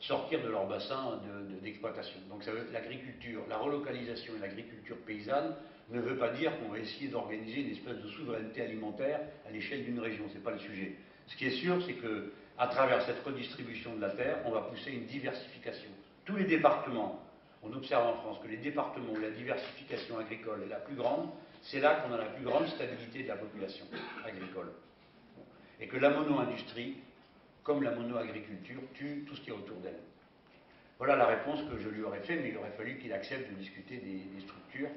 sortir de leur bassin d'exploitation. Donc ça veut dire l'agriculture, la relocalisation et l'agriculture paysanne ne veut pas dire qu'on va essayer d'organiser une espèce de souveraineté alimentaire à l'échelle d'une région, ce n'est pas le sujet. Ce qui est sûr, c'est qu'à travers cette redistribution de la terre, on va pousser une diversification. Tous les départements, on observe en France que les départements où la diversification agricole est la plus grande, c'est là qu'on a la plus grande stabilité de la population agricole. Et que la mono-industrie, comme la mono-agriculture, tue tout ce qui est autour d'elle. Voilà la réponse que je lui aurais fait, mais il aurait fallu qu'il accepte de discuter des structures,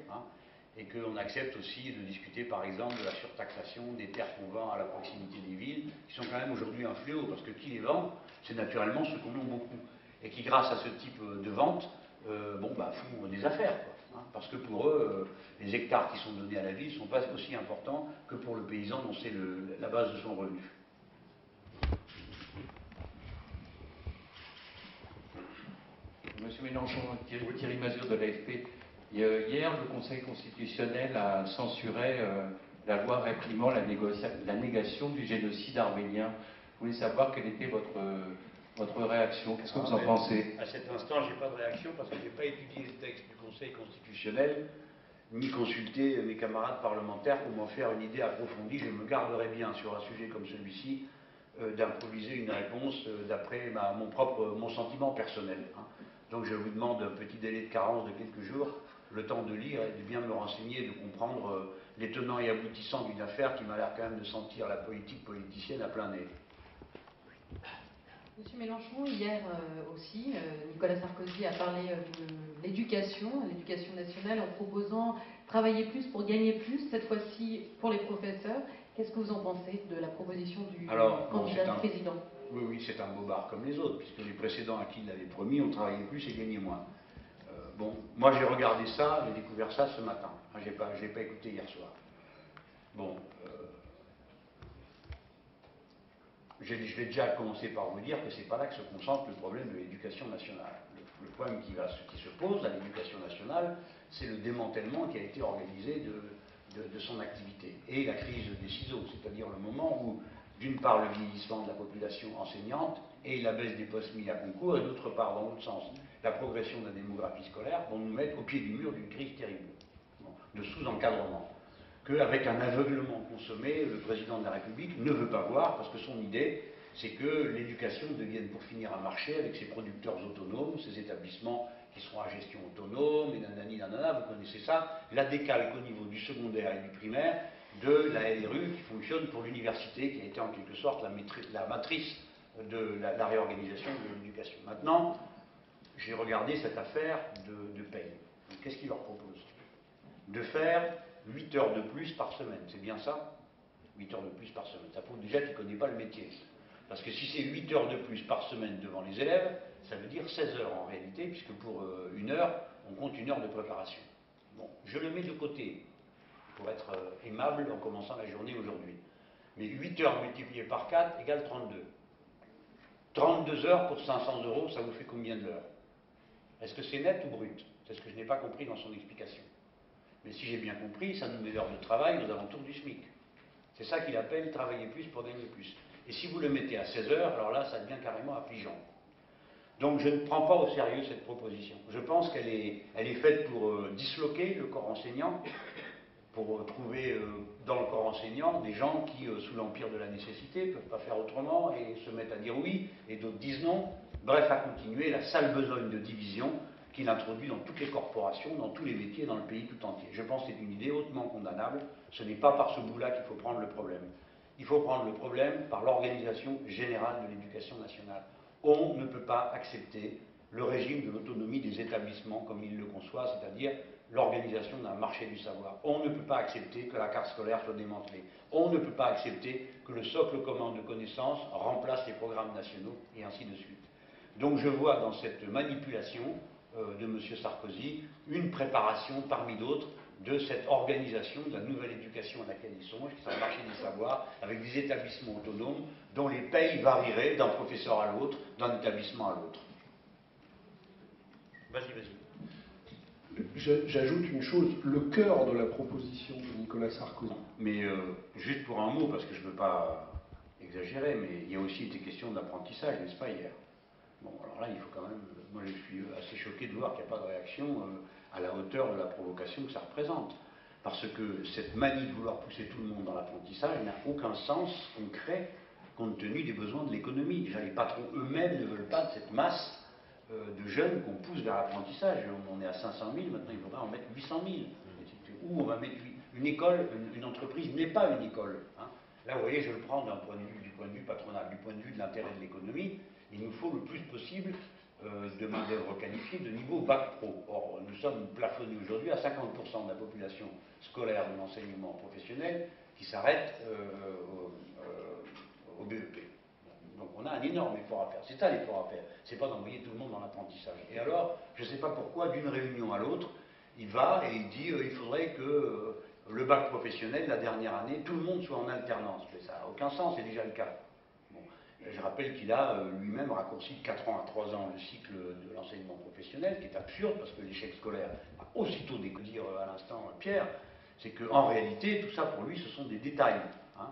et qu'on accepte aussi de discuter par exemple de la surtaxation des terres qu'on vend à la proximité des villes, qui sont quand même aujourd'hui un fléau, parce que qui les vend, c'est naturellement ceux qu'on en a beaucoup, et qui grâce à ce type de vente, font des affaires, parce que pour eux, les hectares qui sont donnés à la ville ne sont pas aussi importants que pour le paysan dont c'est la base de son revenu. Monsieur Mélenchon, Thierry Mazur de l'AFP. Hier, le Conseil constitutionnel a censuré la loi réprimant la négation du génocide arménien. Je voulais savoir quelle était votre réaction. Qu'est-ce que vous en pensez? À cet instant, je n'ai pas de réaction parce que je n'ai pas étudié le texte du Conseil constitutionnel, ni consulté mes camarades parlementaires pour m'en faire une idée approfondie. Je me garderai bien sur un sujet comme celui-ci d'improviser une réponse d'après mon sentiment personnel. Donc je vous demande un petit délai de carence de quelques jours, le temps de lire et de bien me renseigner et de comprendre les tenants et aboutissants d'une affaire qui m'a l'air quand même de sentir la politique politicienne à plein nez. Monsieur Mélenchon, hier aussi, Nicolas Sarkozy a parlé de l'éducation nationale en proposant travailler plus pour gagner plus, cette fois-ci pour les professeurs. Qu'est-ce que vous en pensez de la proposition du candidat président? Oui, c'est un bobard comme les autres, puisque les précédents à qui il l'avait promis ont travaillé plus et gagné moins. Moi j'ai regardé ça, j'ai découvert ça ce matin. Je n'ai pas écouté hier soir. Je vais déjà commencer par vous dire que ce n'est pas là que se concentre le problème de l'éducation nationale. Le problème qui se pose à l'éducation nationale, c'est le démantèlement qui a été organisé de son activité. Et la crise des ciseaux, c'est-à-dire le moment où, d'une part, le vieillissement de la population enseignante et la baisse des postes mis à concours, et d'autre part, dans l'autre sens, la progression de la démographie scolaire, vont nous mettre au pied du mur d'une crise terrible, de sous-encadrement, qu'avec un aveuglement consommé, le président de la République ne veut pas voir, parce que son idée, c'est que l'éducation devienne pour finir un marché avec ses producteurs autonomes, ses établissements qui seront à gestion autonome, et nanani, nanana, vous connaissez ça, la décalque au niveau du secondaire et du primaire de la LRU qui fonctionne pour l'université, qui a été en quelque sorte la matrice de la réorganisation de l'éducation. Maintenant, j'ai regardé cette affaire de paye. Qu'est-ce qu'il leur propose? De faire 8 heures de plus par semaine, c'est bien ça? 8 heures de plus par semaine. Ça prouve déjà qu'il ne connaît pas le métier. Parce que si c'est 8 heures de plus par semaine devant les élèves, ça veut dire 16 heures en réalité, puisque pour une heure, on compte une heure de préparation. Bon, je le mets de côté, pour être aimable en commençant la journée aujourd'hui. Mais 8 heures multipliées par 4 égale 32. 32 heures pour 500 €, ça vous fait combien de l'heure? Est-ce que c'est net ou brut? C'est ce que je n'ai pas compris dans son explication. Mais si j'ai bien compris, ça nous met l'heure de travail aux alentours du SMIC. C'est ça qu'il appelle travailler plus pour gagner plus. Et si vous le mettez à 16 heures, alors là, ça devient carrément affligeant. Donc je ne prends pas au sérieux cette proposition. Je pense qu'elle est faite pour disloquer le corps enseignant, pour trouver dans le corps enseignant des gens qui, sous l'empire de la nécessité, ne peuvent pas faire autrement et se mettent à dire oui, et d'autres disent non. Bref, à continuer la sale besogne de division qu'il introduit dans toutes les corporations, dans tous les métiers, dans le pays tout entier. Je pense que c'est une idée hautement condamnable. Ce n'est pas par ce bout-là qu'il faut prendre le problème. Il faut prendre le problème par l'organisation générale de l'éducation nationale. On ne peut pas accepter le régime de l'autonomie des établissements comme il le conçoit, c'est-à-dire l'organisation d'un marché du savoir. On ne peut pas accepter que la carte scolaire soit démantelée. On ne peut pas accepter que le socle commun de connaissances remplace les programmes nationaux, et ainsi de suite. Donc je vois dans cette manipulation de M. Sarkozy une préparation parmi d'autres de cette organisation de la nouvelle éducation à laquelle il songe, qui sera le marché du savoir, avec des établissements autonomes dont les payes varieraient d'un professeur à l'autre, d'un établissement à l'autre. Vas-y. J'ajoute une chose, le cœur de la proposition de Nicolas Sarkozy. Mais juste pour un mot, parce que je ne veux pas exagérer, mais il y a aussi été question d'apprentissage, n'est-ce pas, hier? Bon, alors là, il faut quand même... Moi, je suis assez choqué de voir qu'il n'y a pas de réaction à la hauteur de la provocation que ça représente. Parce que cette manie de vouloir pousser tout le monde dans l'apprentissage n'a aucun sens concret compte tenu des besoins de l'économie. Déjà, les patrons eux-mêmes ne veulent pas de cette masse de jeunes qu'on pousse vers l'apprentissage. On est à 500 000, maintenant il faudra en mettre 800 000. Où on va mettre une école, une entreprise n'est pas une école. Hein. Là, vous voyez, je le prends du point de vue patronal, du point de vue de l'intérêt de l'économie. Il nous faut le plus possible de main-d'œuvre qualifiée de niveau bac pro. Or, nous sommes plafonnés aujourd'hui à 50% de la population scolaire de l'enseignement professionnel qui s'arrête au BEP. Donc on a un énorme effort à faire. C'est ça l'effort à faire. C'est pas d'envoyer tout le monde dans l'apprentissage. Et alors, je ne sais pas pourquoi, d'une réunion à l'autre, il va et il dit il faudrait que le bac professionnel, la dernière année, tout le monde soit en alternance. Mais ça n'a aucun sens, c'est déjà le cas. Je rappelle qu'il a lui-même raccourci de 4 ans à 3 ans le cycle de l'enseignement professionnel, qui est absurde parce que l'échec scolaire a aussitôt dire à l'instant Pierre, c'est qu'en réalité, tout ça pour lui, ce sont des détails. Hein.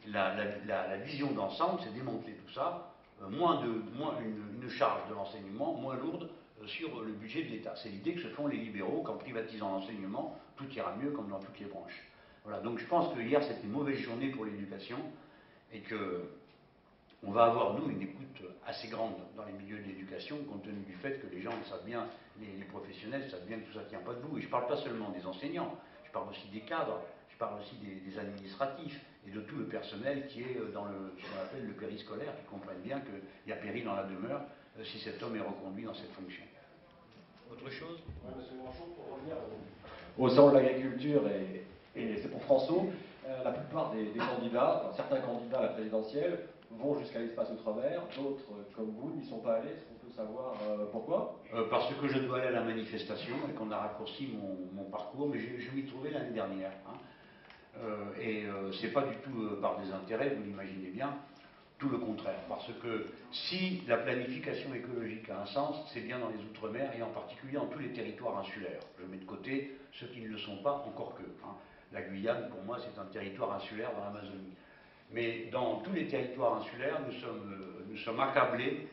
La vision d'ensemble, c'est démanteler tout ça, une charge de l'enseignement moins lourde sur le budget de l'État. C'est l'idée que se font les libéraux qu'en privatisant l'enseignement, tout ira mieux comme dans toutes les branches. Voilà, donc je pense que hier c'était une mauvaise journée pour l'éducation et que on va avoir, nous, une écoute assez grande dans les milieux de l'éducation, compte tenu du fait que les gens savent bien, les professionnels savent bien que tout ça ne tient pas debout. Et je ne parle pas seulement des enseignants, je parle aussi des cadres, je parle aussi des administratifs et de tout le personnel qui est dans ce qu'on appelle le périscolaire, qui comprennent bien qu'il y a péril dans la demeure si cet homme est reconduit dans cette fonction. Autre chose? Oui, monsieur Mélenchon, pour revenir au salon de l'agriculture, et c'est pour François, la plupart des candidats, enfin, certains candidats à la présidentielle, vont jusqu'à l'espace Outre-mer, d'autres, comme vous, n'y sont pas allés. Est-ce qu'on peut savoir pourquoi? Parce que je dois aller à la manifestation et qu'on a raccourci mon parcours, mais je m'y trouvais l'année dernière. Hein. C'est pas du tout par désintérêt, vous l'imaginez bien, tout le contraire. Parce que si la planification écologique a un sens, c'est bien dans les Outre-mer et en particulier dans tous les territoires insulaires. Je mets de côté ceux qui ne le sont pas, encore que. Hein. La Guyane, pour moi, c'est un territoire insulaire dans l'Amazonie. Mais dans tous les territoires insulaires, nous sommes accablés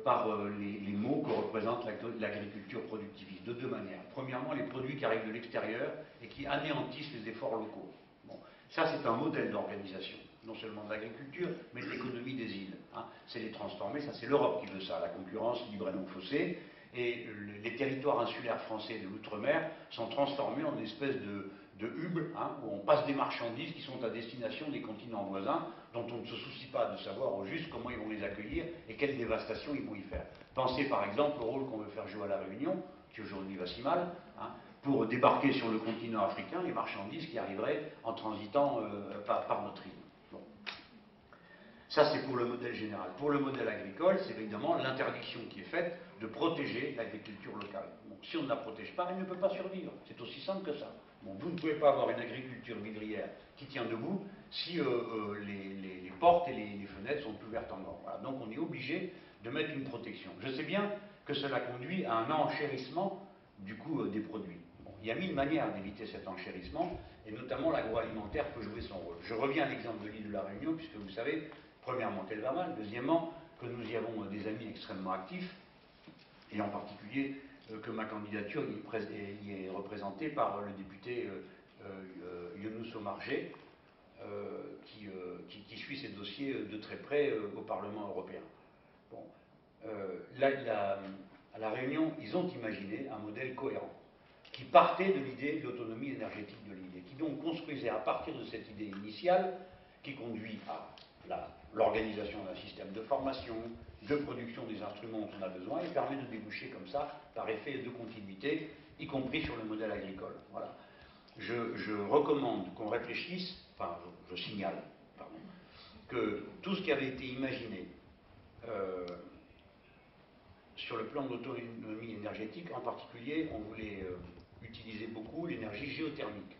par les maux que représente l'agriculture productiviste, de deux manières. Premièrement, les produits qui arrivent de l'extérieur et qui anéantissent les efforts locaux. Bon. Ça, c'est un modèle d'organisation, non seulement de l'agriculture, mais de l'économie des îles. Hein. C'est les transformer, ça c'est l'Europe qui veut ça, la concurrence libre et non faussée. Et les territoires insulaires français de l'outre-mer sont transformés en une espèce de hub, hein, où on passe des marchandises qui sont à destination des continents voisins, dont on ne se soucie pas de savoir au juste comment ils vont les accueillir et quelle dévastation ils vont y faire. Pensez par exemple au rôle qu'on veut faire jouer à La Réunion, qui aujourd'hui va si mal, hein, pour débarquer sur le continent africain les marchandises qui arriveraient en transitant par notre île. Bon. Ça c'est pour le modèle général. Pour le modèle agricole, c'est évidemment l'interdiction qui est faite de protéger l'agriculture locale. Bon, si on ne la protège pas, elle ne peut pas survivre. C'est aussi simple que ça. Bon, vous ne pouvez pas avoir une agriculture vivrière qui tient debout si les portes et les fenêtres sont ouvertes en or. Voilà. Donc on est obligé de mettre une protection. Je sais bien que cela conduit à un enchérissement du coût des produits. Bon, il y a mille manières d'éviter cet enchérissement, et notamment l'agroalimentaire peut jouer son rôle. Je reviens à l'exemple de l'île de La Réunion, puisque vous savez, premièrement qu'elle va mal, deuxièmement que nous y avons des amis extrêmement actifs, et en particulier que ma candidature y est représentée par le député Younous Omarjee, qui suit ces dossiers de très près au Parlement européen. Bon. À La Réunion, ils ont imaginé un modèle cohérent, qui partait de l'idée de l'autonomie énergétique de l'île, et qui donc construisait à partir de cette idée initiale, qui conduit à l'organisation d'un système de formation, de production des instruments dont on a besoin, et permet de déboucher comme ça, par effet de continuité, y compris sur le modèle agricole. Voilà. Je recommande qu'on réfléchisse, enfin je signale, pardon, que tout ce qui avait été imaginé sur le plan de l'autonomie énergétique, en particulier, on voulait utiliser beaucoup l'énergie géothermique.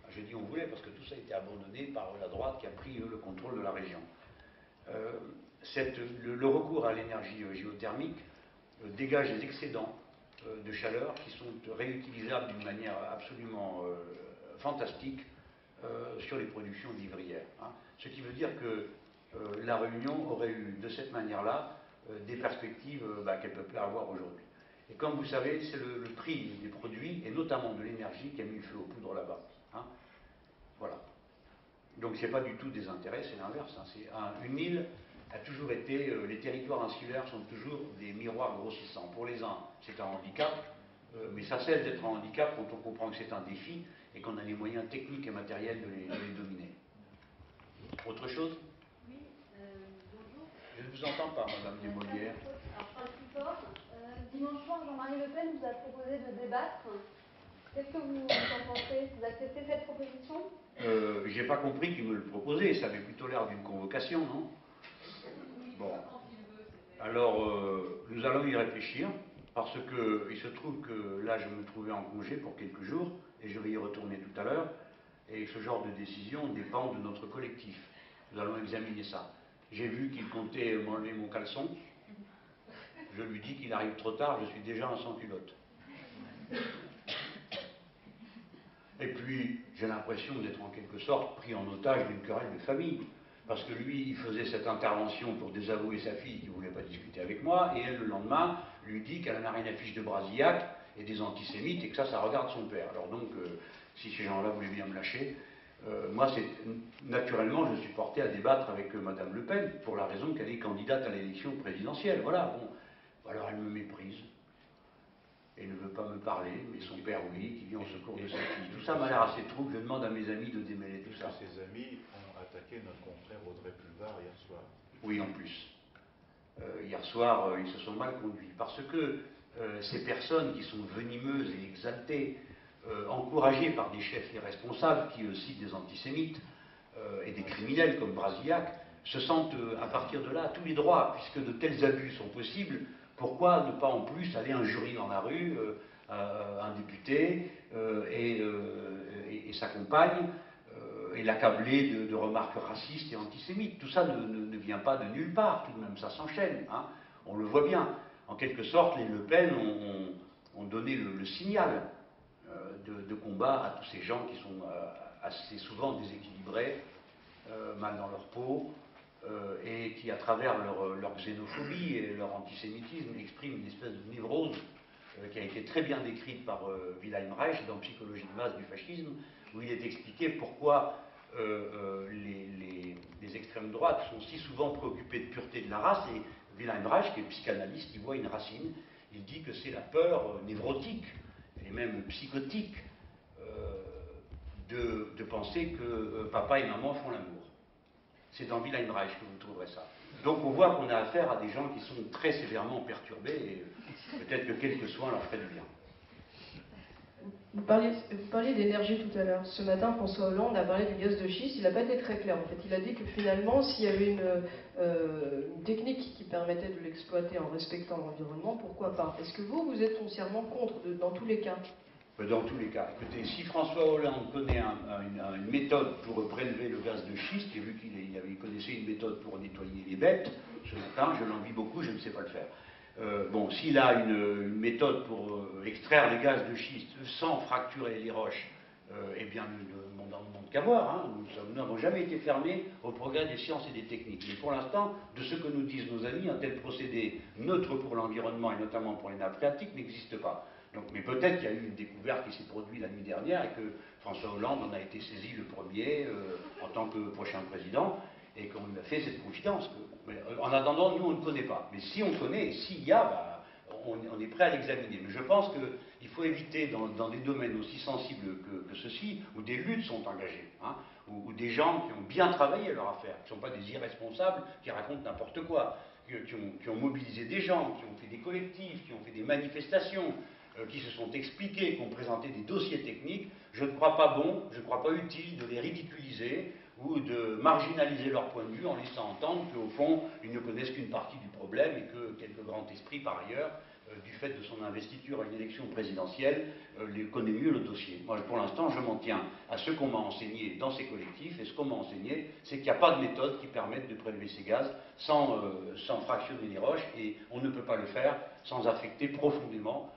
Je dis on voulait parce que tout ça a été abandonné par la droite qui a pris le contrôle de la région. Le recours à l'énergie géothermique dégage des excédents de chaleur qui sont réutilisables d'une manière absolument fantastique sur les productions vivrières. Hein. Ce qui veut dire que La Réunion aurait eu de cette manière-là des perspectives qu'elle ne peut plus avoir aujourd'hui. Et comme vous savez, c'est le prix des produits, et notamment de l'énergie, qui a mis le feu aux poudres là-bas. Hein. Voilà. Donc c'est pas du tout des intérêts, c'est l'inverse. Hein. Une île a toujours été, les territoires insulaires sont toujours des miroirs grossissants. Pour les uns, c'est un handicap, mais ça cesse d'être un handicap quand on comprend que c'est un défi et qu'on a les moyens techniques et matériels de les dominer. Autre chose? Oui, bonjour. Je ne vous entends pas, Madame Desmolières. Alors je parle plus fort. Dimanche soir, Jean-Marie Le Pen vous a proposé de débattre. Qu'est-ce que vous en pensez? Vous acceptez cette proposition? J'ai pas compris qu'il me le proposait, ça avait plutôt l'air d'une convocation, non? Bon. Alors, nous allons y réfléchir, parce qu'il se trouve que là, je me trouvais en congé pour quelques jours, et je vais y retourner tout à l'heure, et ce genre de décision dépend de notre collectif. Nous allons examiner ça. J'ai vu qu'il comptait m'enlever mon caleçon. Je lui dis qu'il arrive trop tard, je suis déjà un sans-culotte. Et puis, j'ai l'impression d'être en quelque sorte pris en otage d'une querelle de famille. Parce que lui, il faisait cette intervention pour désavouer sa fille qui ne voulait pas discuter avec moi, et elle, le lendemain, lui dit qu'elle n'a rien à fiche de Brasillac et des antisémites, et que ça regarde son père. Alors donc, si ces gens-là voulaient bien me lâcher, moi, naturellement, je suis porté à débattre avec Madame Le Pen, pour la raison qu'elle est candidate à l'élection présidentielle. Voilà, bon. Alors elle me méprise. Et ne veut pas me parler, mais son père, oui, qui vient au secours de sa fille. Tout ça m'a l'air assez trouble, je demande à mes amis de démêler tout ça. Ses amis ont attaqué notre confrère Audrey Pulvar hier soir. Oui, en plus. Hier soir, ils se sont mal conduits, parce que ces personnes qui sont venimeuses et exaltées, encouragées par des chefs irresponsables qui citent des antisémites et des criminels comme Brasillac, se sentent à partir de là tous les droits, puisque de tels abus sont possibles. Pourquoi ne pas en plus aller injurier dans la rue un député et sa compagne et l'accabler de remarques racistes et antisémites? Tout ça ne vient pas de nulle part, tout de même ça s'enchaîne. Hein. On le voit bien. En quelque sorte, les Le Pen ont donné le signal de combat à tous ces gens qui sont assez souvent déséquilibrés, mal dans leur peau, et qui, à travers leur xénophobie et leur antisémitisme, expriment une espèce de névrose qui a été très bien décrite par Wilhelm Reich dans Psychologie de masse du fascisme, où il est expliqué pourquoi les extrêmes droites sont si souvent préoccupées de pureté de la race. Et Wilhelm Reich, qui est psychanalyste, il voit une racine. Il dit que c'est la peur névrotique et même psychotique de penser que papa et maman font l'amour. C'est dans Wilhelm Reich que vous trouverez ça. Donc on voit qu'on a affaire à des gens qui sont très sévèrement perturbés et peut-être que quelques soins leur feraient du bien. Vous parliez d'énergie tout à l'heure. Ce matin, François Hollande a parlé du gaz de schiste. Il n'a pas été très clair en fait. Il a dit que finalement, s'il y avait une technique qui permettait de l'exploiter en respectant l'environnement, pourquoi pas? Est-ce que vous êtes foncièrement contre dans tous les cas? Dans tous les cas. Écoutez, si François Hollande connaît une méthode pour prélever le gaz de schiste, et vu qu'il connaissait une méthode pour nettoyer les bêtes, ce matin, je l'envie beaucoup, je ne sais pas le faire. Bon, s'il a une méthode pour extraire les gaz de schiste sans fracturer les roches, eh bien, le monde en demande qu'à voir. Hein. Nous n'avons jamais été fermés au progrès des sciences et des techniques. Mais pour l'instant, de ce que nous disent nos amis, un tel procédé neutre pour l'environnement et notamment pour les nappes phréatiques n'existe pas. Donc, mais peut-être qu'il y a eu une découverte qui s'est produite la nuit dernière et que François Hollande en a été saisi le premier en tant que prochain président et qu'on lui a fait cette confidence. Mais en attendant, nous, on ne connaît pas. Mais si on connaît, s'il y a, on est prêt à l'examiner. Mais je pense qu'il faut éviter, dans des domaines aussi sensibles que ceux-ci, où des luttes sont engagées, hein, où des gens qui ont bien travaillé leur affaire, qui ne sont pas des irresponsables, qui racontent n'importe quoi, qui ont mobilisé des gens, qui ont fait des collectifs, qui ont fait des manifestations, qui se sont expliqués, qui ont présenté des dossiers techniques, je ne crois pas bon, je ne crois pas utile de les ridiculiser ou de marginaliser leur point de vue en laissant entendre qu'au fond, ils ne connaissent qu'une partie du problème et que quelques grands esprits, par ailleurs, du fait de son investiture à une élection présidentielle, connaît mieux le dossier. Moi, pour l'instant, je m'en tiens à ce qu'on m'a enseigné dans ces collectifs, et ce qu'on m'a enseigné, c'est qu'il n'y a pas de méthode qui permette de prélever ces gaz sans fractionner les roches, et on ne peut pas le faire sans affecter profondément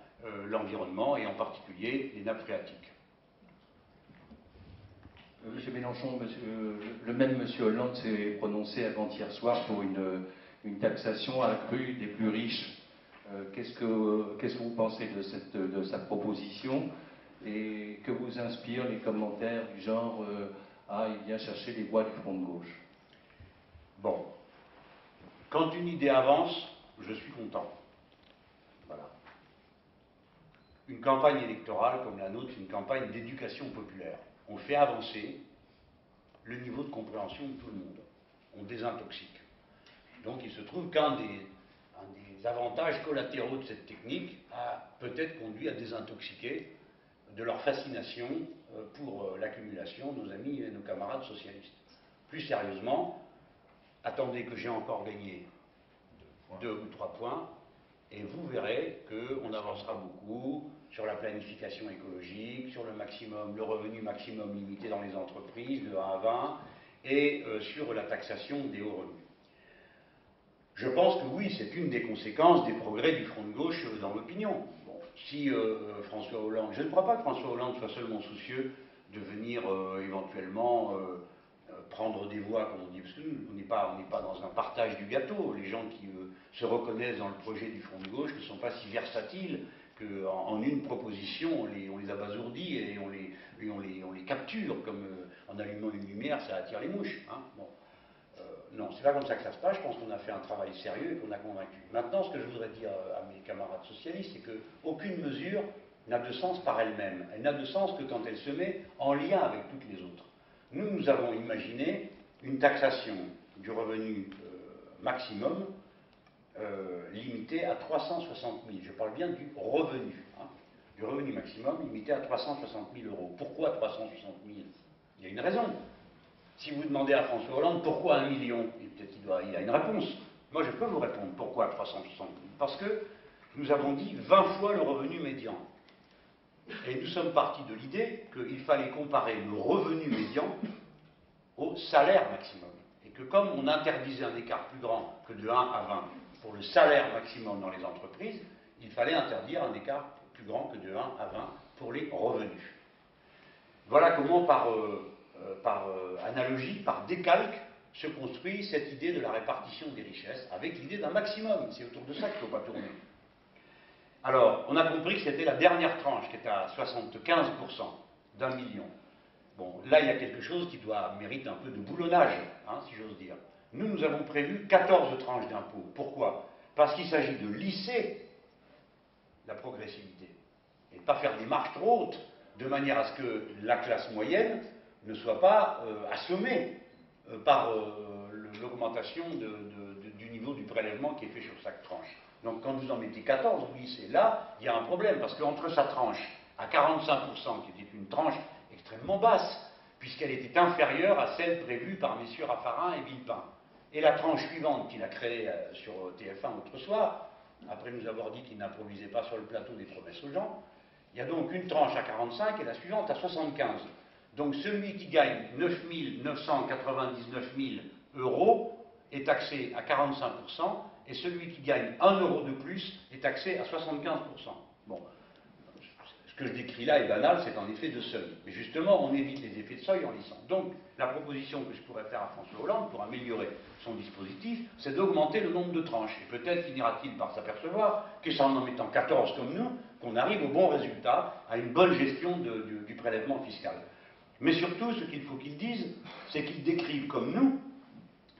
l'environnement, et en particulier les nappes phréatiques. Monsieur Mélenchon, le même monsieur Hollande s'est prononcé avant-hier soir pour une taxation accrue des plus riches. Qu'est-ce que vous pensez de sa proposition et que vous inspirent les commentaires du genre il vient chercher les voix du front de gauche? Bon, quand une idée avance, je suis content. Voilà. Une campagne électorale comme la nôtre, c'est une campagne d'éducation populaire. On fait avancer le niveau de compréhension de tout le monde. On désintoxique. Donc il se trouve qu'un des avantages collatéraux de cette technique a peut-être conduit à désintoxiquer de leur fascination pour l'accumulation nos amis et nos camarades socialistes. Plus sérieusement, attendez que j'ai encore gagné 2 ou 3 points, et vous verrez qu'on avancera beaucoup sur la planification écologique, sur le revenu maximum limité dans les entreprises, de 1 à 20, et sur la taxation des hauts revenus. Je pense que oui, c'est une des conséquences des progrès du front de gauche dans l'opinion. Bon, si François Hollande, je ne crois pas que François Hollande soit seulement soucieux de venir éventuellement prendre des voix, comme on dit, parce que nous, on n'est pas dans un partage du gâteau. Les gens qui se reconnaissent dans le projet du front de gauche ne sont pas si versatiles qu'en une proposition, on les abasourdit et on les capture, comme en allumant une lumière, ça attire les mouches. Hein. Bon. Non, c'est pas comme ça que ça se passe. Je pense qu'on a fait un travail sérieux et qu'on a convaincu. Maintenant, ce que je voudrais dire à mes camarades socialistes, c'est qu'aucune mesure n'a de sens par elle-même. Elle n'a de sens que quand elle se met en lien avec toutes les autres. Nous avons imaginé une taxation du revenu maximum limitée à 360 000. Je parle bien du revenu. Hein, du revenu maximum limité à 360 000 euros. Pourquoi 360 000 ? Il y a une raison. Si vous demandez à François Hollande pourquoi 1 million, peut-être il a une réponse. Moi, je peux vous répondre pourquoi 360 000. Parce que nous avons dit 20 fois le revenu médian. Et nous sommes partis de l'idée qu'il fallait comparer le revenu médian au salaire maximum. Et que comme on interdisait un écart plus grand que de 1 à 20 pour le salaire maximum dans les entreprises, il fallait interdire un écart plus grand que de 1 à 20 pour les revenus. Voilà comment, par analogie, par décalque, se construit cette idée de la répartition des richesses, avec l'idée d'un maximum. C'est autour de ça qu'il ne faut pas tourner. Alors, on a compris que c'était la dernière tranche, qui était à 75% d'1 million. Bon, là, il y a quelque chose qui mérite un peu de boulonnage, hein, si j'ose dire. Nous avons prévu 14 tranches d'impôts. Pourquoi? Parce qu'il s'agit de lisser la progressivité, et pas faire des marches trop hautes, de manière à ce que la classe moyenne ne soit pas assommée par l'augmentation du niveau du prélèvement qui est fait sur chaque tranche. Donc quand vous en mettez 14, vous lissez. Là, il y a un problème, parce qu'entre sa tranche à 45%, qui était une tranche extrêmement basse, puisqu'elle était inférieure à celle prévue par messieurs Raffarin et Villepin, et la tranche suivante qu'il a créée sur TF1 l'autre soir, après nous avoir dit qu'il n'improvisait pas sur le plateau des promesses aux gens, il y a donc une tranche à 45 et la suivante à 75. Donc celui qui gagne 9 999 000 € est taxé à 45%, et celui qui gagne 1 € de plus est taxé à 75%. Bon, ce que je décris là est banal, c'est un effet de seuil. Mais justement, on évite les effets de seuil en lissant. Donc, la proposition que je pourrais faire à François Hollande pour améliorer son dispositif, c'est d'augmenter le nombre de tranches. Et peut-être finira-t-il par s'apercevoir que c'est en mettant 14 comme nous qu'on arrive au bon résultat, à une bonne gestion du prélèvement fiscal. Mais surtout, ce qu'il faut qu'il dise, c'est qu'il décrive comme nous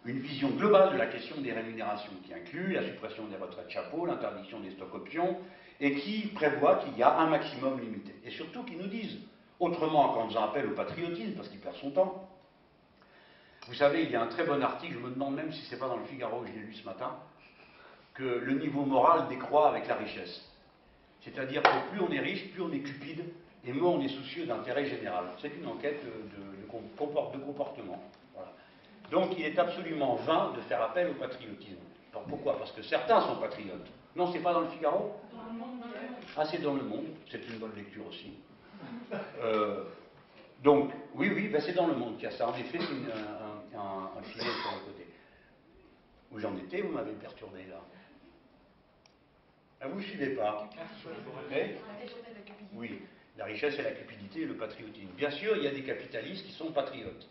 une vision globale de la question des rémunérations, qui inclut la suppression des retraites chapeaux, l'interdiction des stocks options, et qui prévoit qu'il y a un maximum limité. Et surtout qu'ils nous disent, autrement qu'en faisant appel au patriotisme, parce qu'il perd son temps. Vous savez, il y a un très bon article, je me demande même si c'est pas dans le Figaro que je l'ai lu ce matin, que le niveau moral décroît avec la richesse. C'est-à-dire que plus on est riche, plus on est cupide, et moins on est soucieux d'intérêt général. C'est une enquête de comportement. Voilà. Donc il est absolument vain de faire appel au patriotisme. Alors, pourquoi? Parce que certains sont patriotes. Non, c'est pas dans le Figaro? Ah, c'est dans Le Monde, c'est une bonne lecture aussi. Donc, oui, ben c'est dans Le Monde qu'il y a ça. En effet, c'est un filet sur le côté. Où j'en étais, vous m'avez perturbé là. Ah, vous ne suivez pas? Oui, la richesse et la cupidité et le patriotisme. Bien sûr, il y a des capitalistes qui sont patriotes.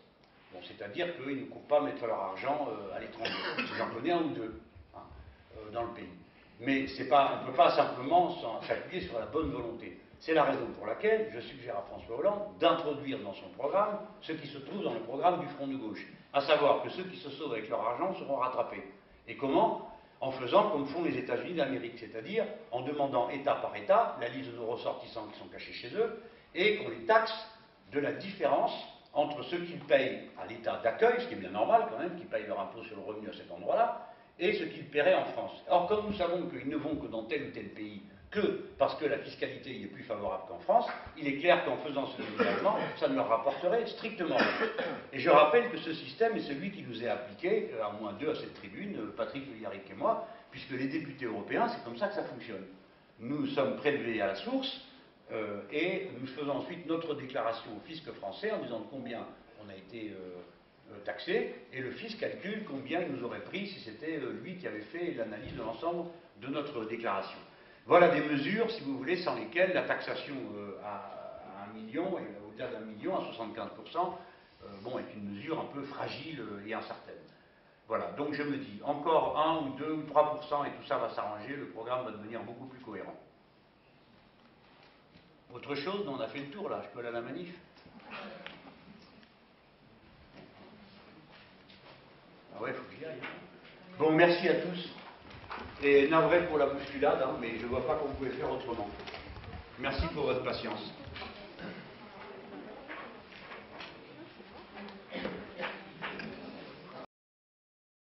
Bon, c'est-à-dire qu'ils ne courent pas mettre leur argent à l'étranger. J'en connais un ou deux dans le pays. Mais on ne peut pas simplement s'appuyer sur la bonne volonté. C'est la raison pour laquelle je suggère à François Hollande d'introduire dans son programme ce qui se trouve dans le programme du Front de gauche. À savoir que ceux qui se sauvent avec leur argent seront rattrapés. Et comment? En faisant comme font les États-Unis d'Amérique, c'est-à-dire en demandant État par État la liste de nos ressortissants qui sont cachés chez eux, et qu'on les taxe de la différence entre ceux qui payent à l'État d'accueil, ce qui est bien normal quand même, qui payent leur impôt sur le revenu à cet endroit-là, et ce qu'ils paieraient en France. Or, comme nous savons qu'ils ne vont que dans tel ou tel pays, que parce que la fiscalité y est plus favorable qu'en France, il est clair qu'en faisant ce déménagement, ça ne leur rapporterait strictement rien. Et je rappelle que ce système est celui qui nous est appliqué, à moins deux à cette tribune, Patrick Le Yarrick et moi, puisque les députés européens, c'est comme ça que ça fonctionne. Nous sommes prélevés à la source, et nous faisons ensuite notre déclaration au fisc français en disant de combien on a été taxé, et le fisc calcule combien il nous aurait pris si c'était lui qui avait fait l'analyse de l'ensemble de notre déclaration. Voilà des mesures, si vous voulez, sans lesquelles la taxation à 1 million, et au-delà d'1 million, à 75%, bon, est une mesure un peu fragile et incertaine. Voilà, donc je me dis, encore 1 ou 2 ou 3% et tout ça va s'arranger, le programme va devenir beaucoup plus cohérent. Autre chose, on a fait le tour là, je peux aller à la manif? Ah ouais, faut que j'y aille. Bon, merci à tous. Et navré pour la bousculade, hein, mais je ne vois pas qu'on pouvait faire autrement. Merci pour votre patience.